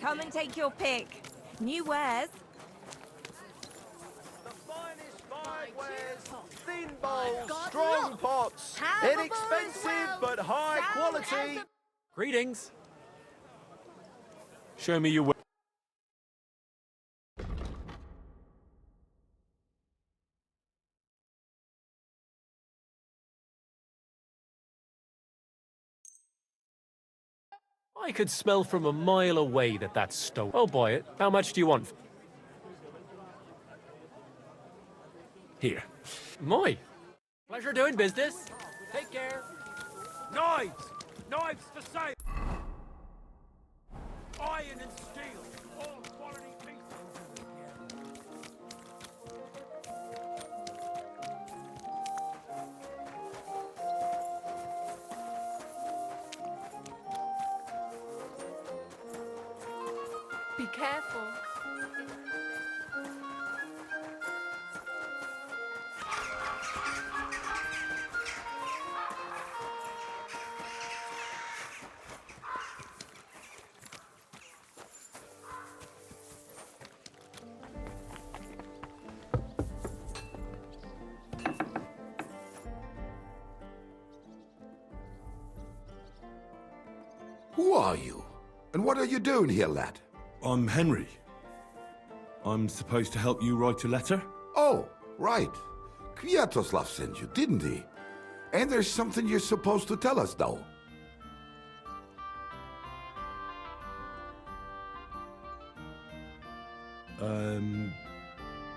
Come and take your pick. New wares. The finest five wares, thin bowls, God, strong look. pots, Have a inexpensive well. but high Sound quality. as Greetings. Show me your way. I could smell from a mile away that that's stolen. I'll buy it. How much do you want? Here. My. Pleasure doing business. Take care. Knives! Knives for sale! Iron and steel! All quality pieces! Be careful. Who are you? And what are you doing here, lad? I'm Henry. I'm supposed to help you write a letter? Oh, right. Kwiatoslav sent you, didn't he? And there's something you're supposed to tell us, though.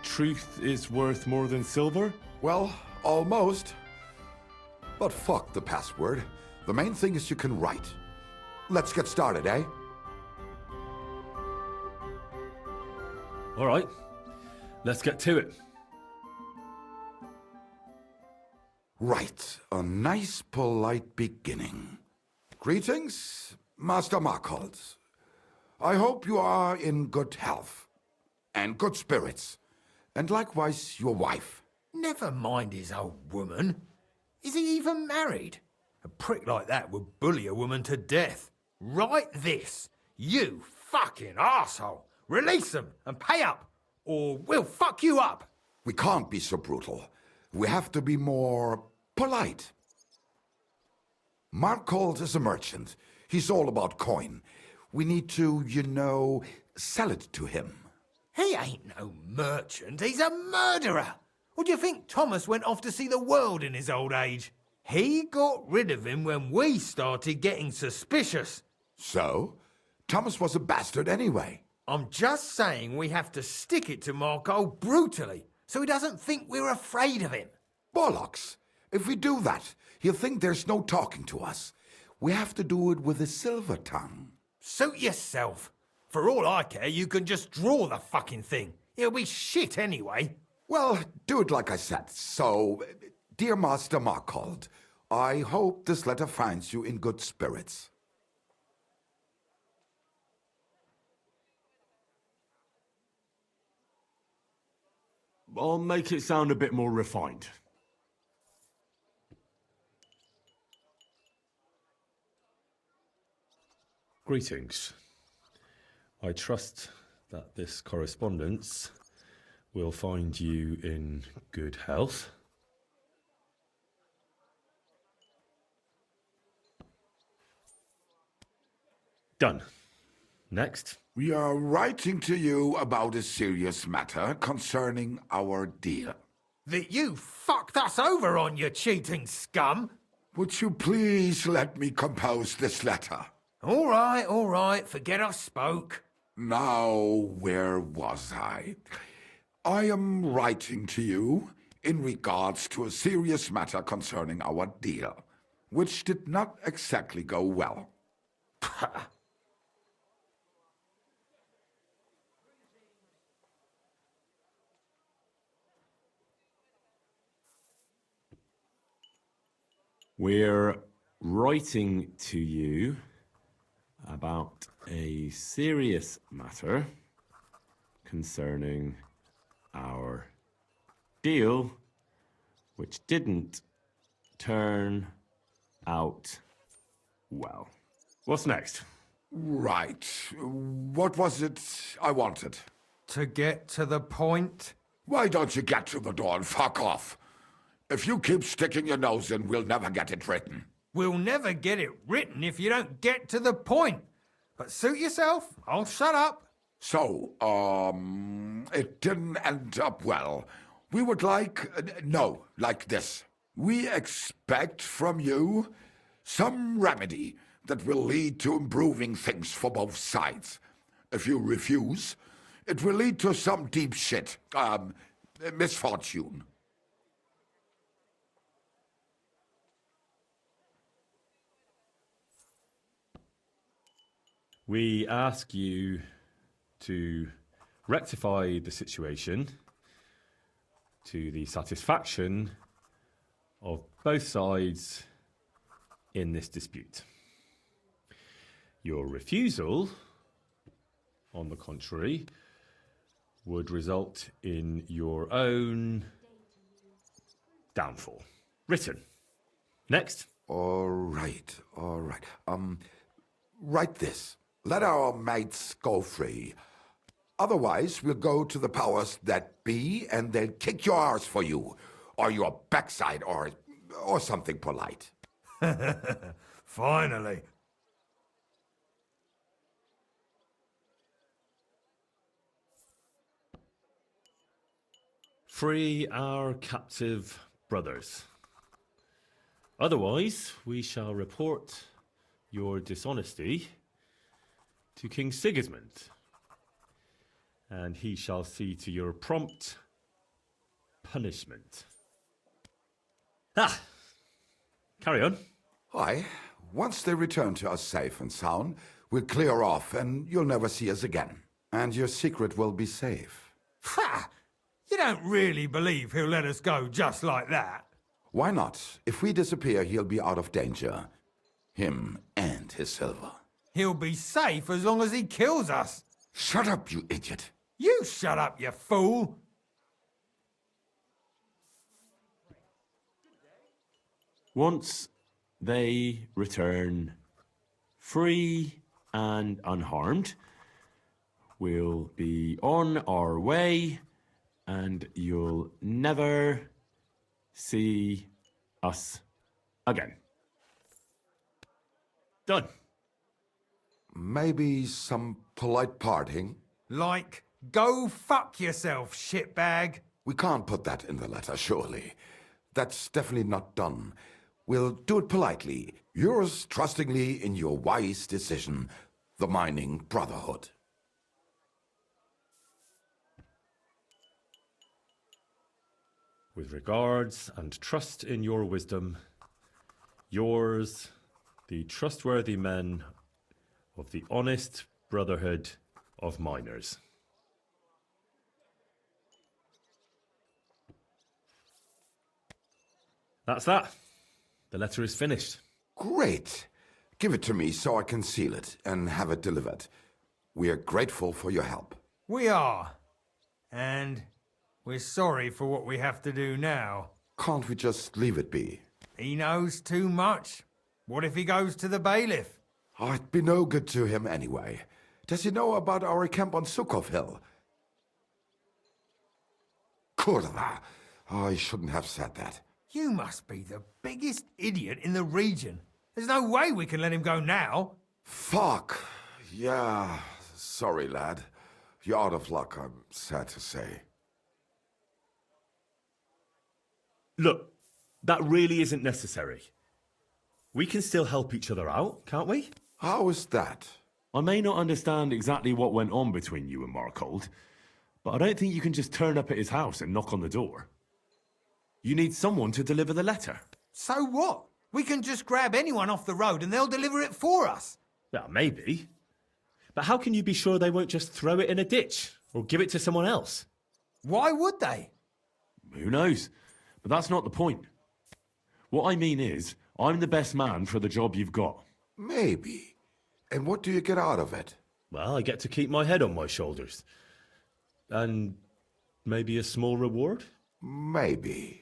Truth is worth more than silver? Well, almost. But fuck the password. The main thing is you can write. Let's get started, eh? All right. Let's get to it. Right. A nice, polite beginning. Greetings, Master Markhold. I hope you are in good health. And good spirits. And likewise your wife. Never mind his old woman. Is he even married? A prick like that would bully a woman to death. Write this. You fucking arsehole. Release them and pay up, or we'll fuck you up. We can't be so brutal. We have to be more polite. Markhold is a merchant. He's all about coin. We need to, sell it to him. He ain't no merchant. He's a murderer. What do you think Thomas went off to see the world in his old age? He got rid of him when we started getting suspicious. So? Thomas was a bastard anyway. I'm just saying we have to stick it to Markhold brutally, so he doesn't think we're afraid of him. Bollocks! If we do that, he'll think there's no talking to us. We have to do it with a silver tongue. Suit yourself. For all I care, you can just draw the fucking thing. It'll be shit anyway. Well, do it like I said. So, dear Master Markhold, I hope this letter finds you in good spirits. I'll make it sound a bit more refined. Greetings. I trust that this correspondence will find you in good health. Done. Next. We are writing to you about a serious matter concerning our deal. That you fucked us over on, you cheating scum! Would you please let me compose this letter? All right, forget I spoke. Now, where was I? I am writing to you in regards to a serious matter concerning our deal, which did not exactly go well. We're writing to you about a serious matter concerning our deal, which didn't turn out well. What's next? Right. What was it I wanted? To get to the point? Why don't you get to the door and fuck off? If you keep sticking your nose in, we'll never get it written. We'll never get it written if you don't get to the point. But suit yourself, I'll shut up. So, it didn't end up well. We would like this. We expect from you some remedy that will lead to improving things for both sides. If you refuse, it will lead to some deep shit. Misfortune. We ask you to rectify the situation to the satisfaction of both sides in this dispute. Your refusal, on the contrary, would result in your own downfall. Written. Next. All right. Write this. Let our mates go free. Otherwise, we'll go to the powers that be and they'll kick your arse for you. Or your backside, or something polite. Finally. Free our captive brothers. Otherwise, we shall report your dishonesty to King Sigismund, and he shall see to your prompt punishment. Carry on. Aye. Once they return to us safe and sound, we'll clear off and you'll never see us again. And your secret will be safe. Ha! You don't really believe he'll let us go just like that? Why not? If we disappear, he'll be out of danger. Him and his silver. He'll be safe as long as he kills us. Shut up, you idiot. You shut up, you fool. Once they return free and unharmed, we'll be on our way and you'll never see us again. Done. Maybe some polite parting? Like, go fuck yourself, shitbag. We can't put that in the letter, surely. That's definitely not done. We'll do it politely. Yours trustingly in your wise decision, the Mining Brotherhood. With regards and trust in your wisdom, yours, the trustworthy men of the honest Brotherhood of Miners. That's that. The letter is finished. Great. Give it to me so I can seal it and have it delivered. We are grateful for your help. We are. And we're sorry for what we have to do now. Can't we just leave it be? He knows too much. What if he goes to the bailiff? I'd be no good to him anyway. Does he know about our camp on Sukov Hill? Kurva. I shouldn't have said that. You must be the biggest idiot in the region. There's no way we can let him go now. Fuck. Yeah. Sorry, lad. You're out of luck, I'm sad to say. Look, that really isn't necessary. We can still help each other out, can't we? How is that? I may not understand exactly what went on between you and Markold, but I don't think you can just turn up at his house and knock on the door. You need someone to deliver the letter. So what? We can just grab anyone off the road and they'll deliver it for us. Well, maybe. But how can you be sure they won't just throw it in a ditch or give it to someone else? Why would they? Who knows? But that's not the point. What I mean is, I'm the best man for the job you've got. Maybe. And what do you get out of it? Well, I get to keep my head on my shoulders. And maybe a small reward? Maybe.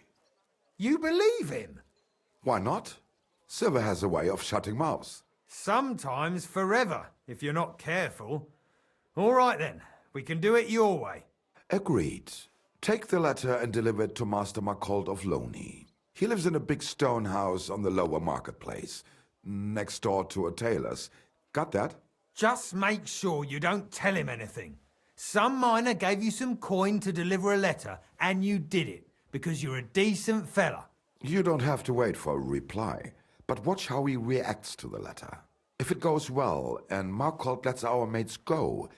You believe him? Why not? Silver has a way of shutting mouths. Sometimes forever, if you're not careful. All right then, we can do it your way. Agreed. Take the letter and deliver it to Master Markold of Loney. He lives in a big stone house on the lower marketplace, next door to a tailor's. Got that? Just make sure you don't tell him anything. Some miner gave you some coin to deliver a letter, and you did it, because you're a decent fella. You don't have to wait for a reply, but watch how he reacts to the letter. If it goes well and Markold lets our mates go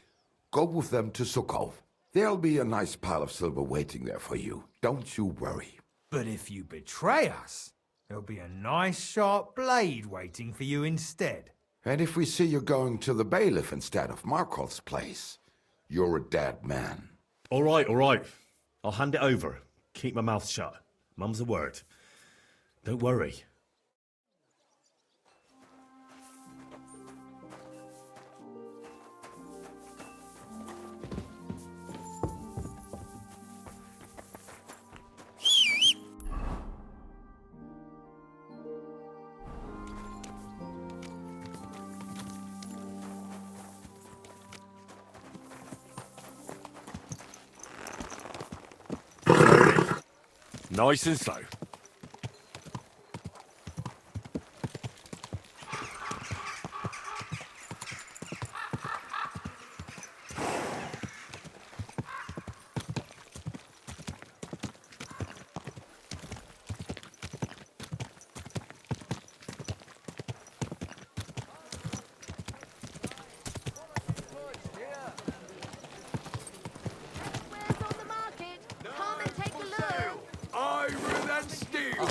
with them to Sukhov. There'll be a nice pile of silver waiting there for you. Don't you worry. But if you betray us, there'll be a nice sharp blade waiting for you instead. And if we see you going to the bailiff instead of Markold's place, you're a dead man. All right, all right. I'll hand it over. Keep my mouth shut. Mum's a word. Don't worry. Nice and slow.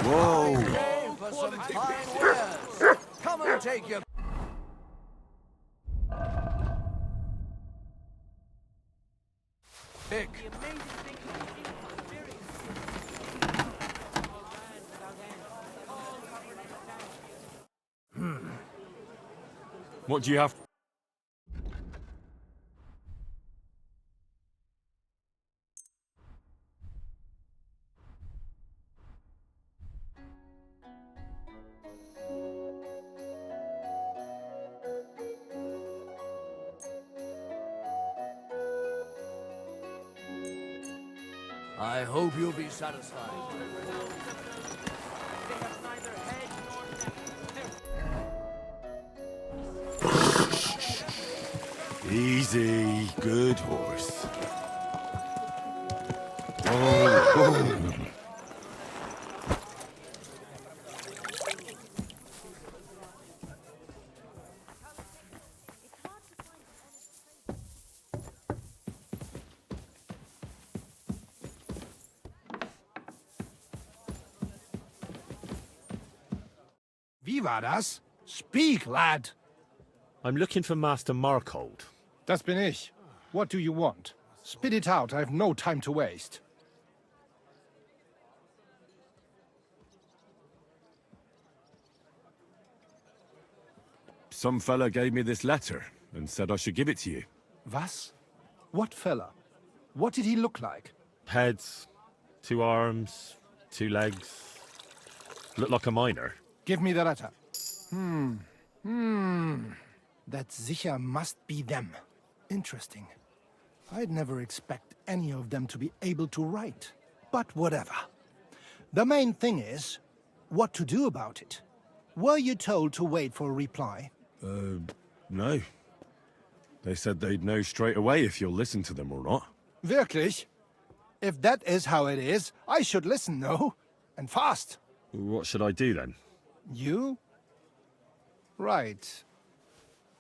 Whoa! For some fine wares. Come and take your... pick. What do you have? I hope you'll be satisfied. Easy, good horse. Oh. Wie war das? Speak, lad. I'm looking for Master Markold. Das bin ich. What do you want? Spit it out, I have no time to waste. Some fella gave me this letter and said I should give it to you. Was? What fella? What did he look like? Heads, 2 arms, 2 legs. Looked like a miner. Give me the letter. That sicher must be them. Interesting. I'd never expect any of them to be able to write. But whatever. The main thing is, what to do about it. Were you told to wait for a reply? No. They said they'd know straight away if you'll listen to them or not. Wirklich? If that is how it is, I should listen, no? And fast. What should I do then? You? Right.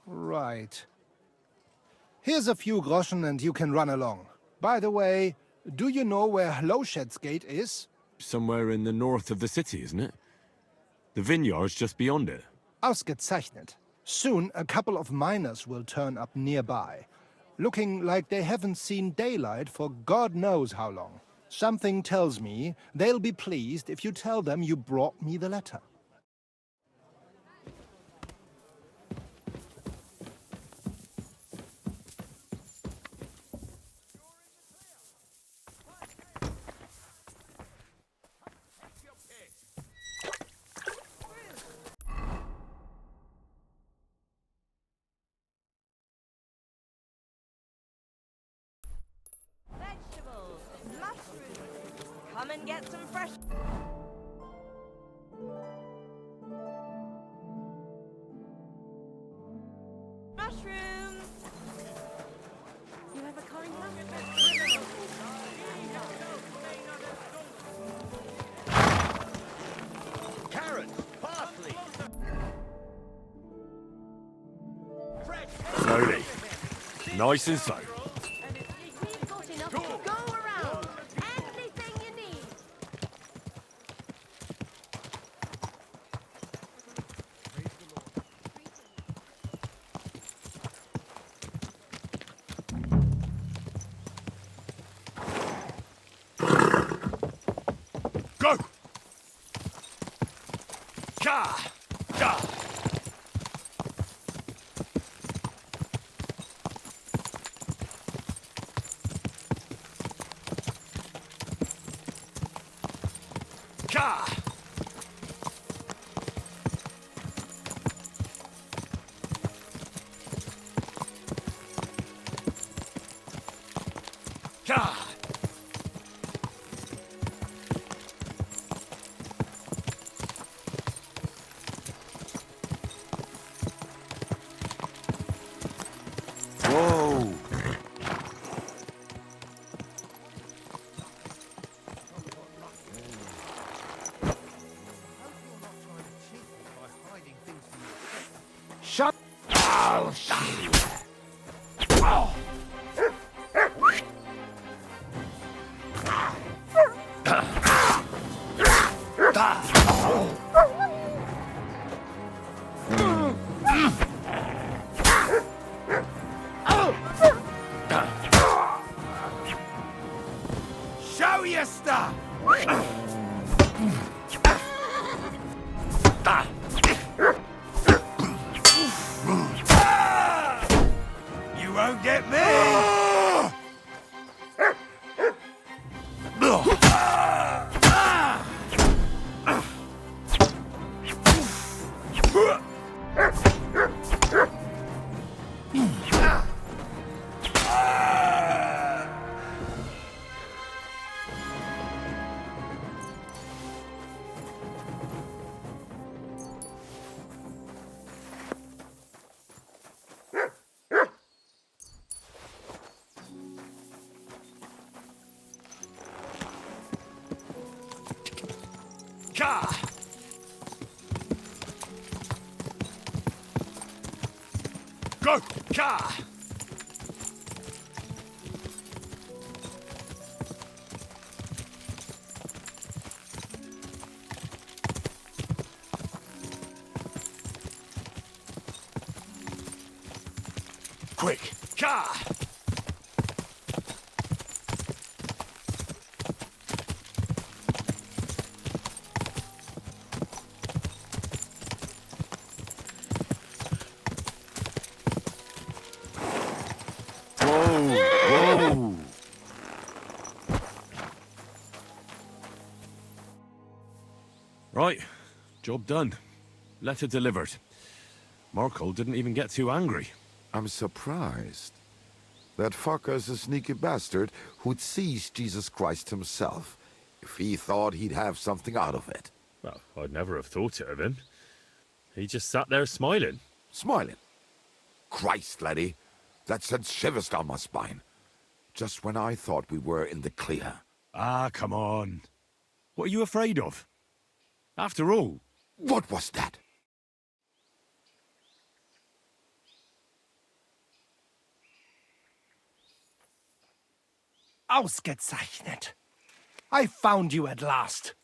Right. Here's a few groschen and you can run along. By the way, do you know where Lowshed's Gate is? Somewhere in the north of the city, isn't it? The vineyard's just beyond it. Ausgezeichnet. Soon a couple of miners will turn up nearby, looking like they haven't seen daylight for God knows how long. Something tells me they'll be pleased if you tell them you brought me the letter. Vegetables, mushrooms. Come and get some fresh... mushrooms. You have a kind mushroom. Carrots, parsley. nice and slow. We've got enough to go around. Anything you need. Go! Ka! Ka! Ka! Ka! Whoa! Shut. Oh, shit! Oh. Show your stuff! You won't get me! Ka! Go! Ka! Quick! Ka! Whoa! Right, job done. Letter delivered. Markle didn't even get too angry. I'm surprised. That fucker's a sneaky bastard who'd seize Jesus Christ himself if he thought he'd have something out of it. Well, I'd never have thought it of him. He just sat there smiling. Smiling? Christ, laddie, that sent shivers down my spine. Just when I thought we were in the clear. Ah, come on. What are you afraid of? After all... What was that? Ausgezeichnet. I found you at last.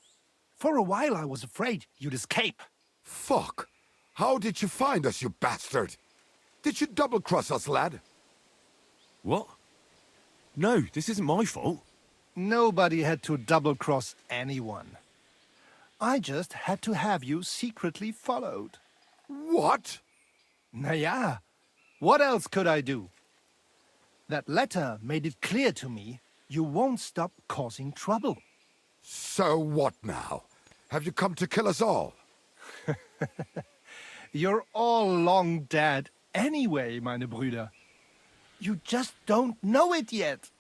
For a while I was afraid you'd escape. Fuck! How did you find us, you bastard? Did you double-cross us, lad? What? No, this isn't my fault. Nobody had to double-cross anyone. I just had to have you secretly followed. What? Naja, what else could I do? That letter made it clear to me you won't stop causing trouble. So what now? Have you come to kill us all? You're all long dead anyway, meine Brüder. You just don't know it yet.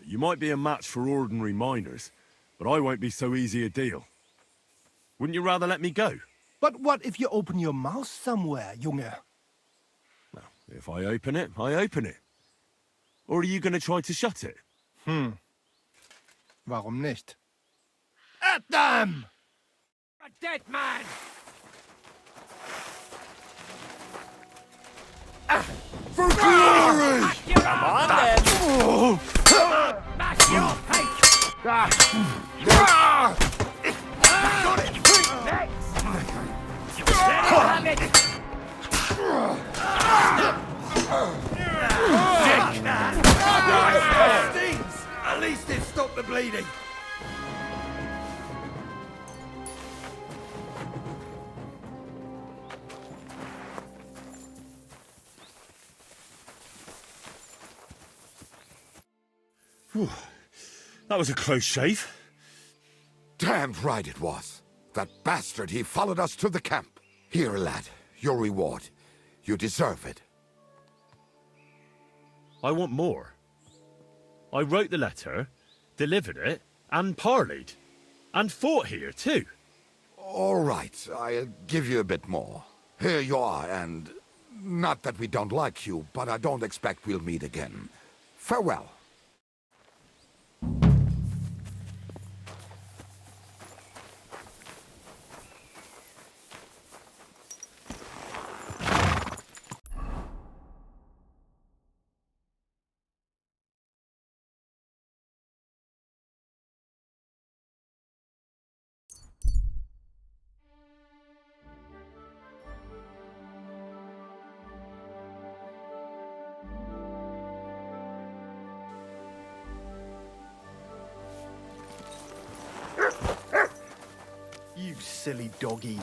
You might be a match for ordinary miners, but I won't be so easy a deal. Wouldn't you rather let me go? But what if you open your mouth somewhere, Junge? Well, if I open it, I open it. Or are you going to try to shut it? Warum nicht? At them! A dead man! For glory! Come on, then. Smash your face. Got it. Next. Let him have it. Stings! At least it stopped the bleeding. Whew. That was a close shave. Damned right it was. That bastard, he followed us to the camp. Here, lad, your reward. You deserve it. I want more. I wrote the letter, delivered it, and parleyed. And fought here, too. All right, I'll give you a bit more. Here you are, and not that we don't like you, but I don't expect we'll meet again. Farewell. You silly doggy.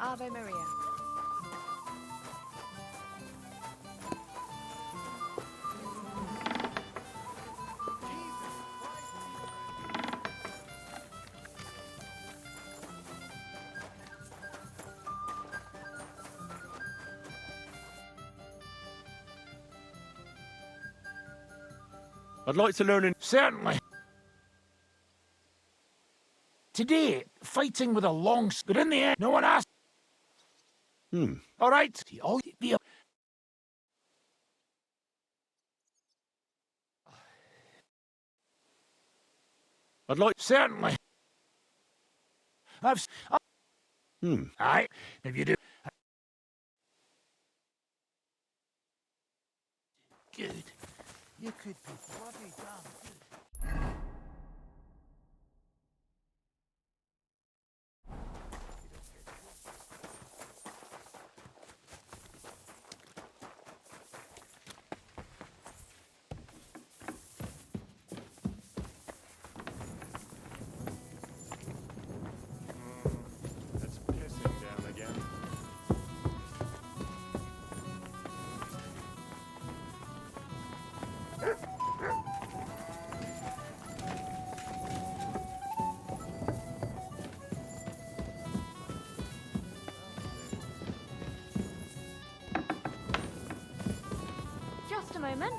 Ave Maria. I'd like to learn in... Certainly. Today, fighting with a long... But in the end, no one asked. All right. Oh, the... I'd like... Certainly. I've... Aye, if you do... Good. You could be bloody damn good. It's pissing down again. Just a moment.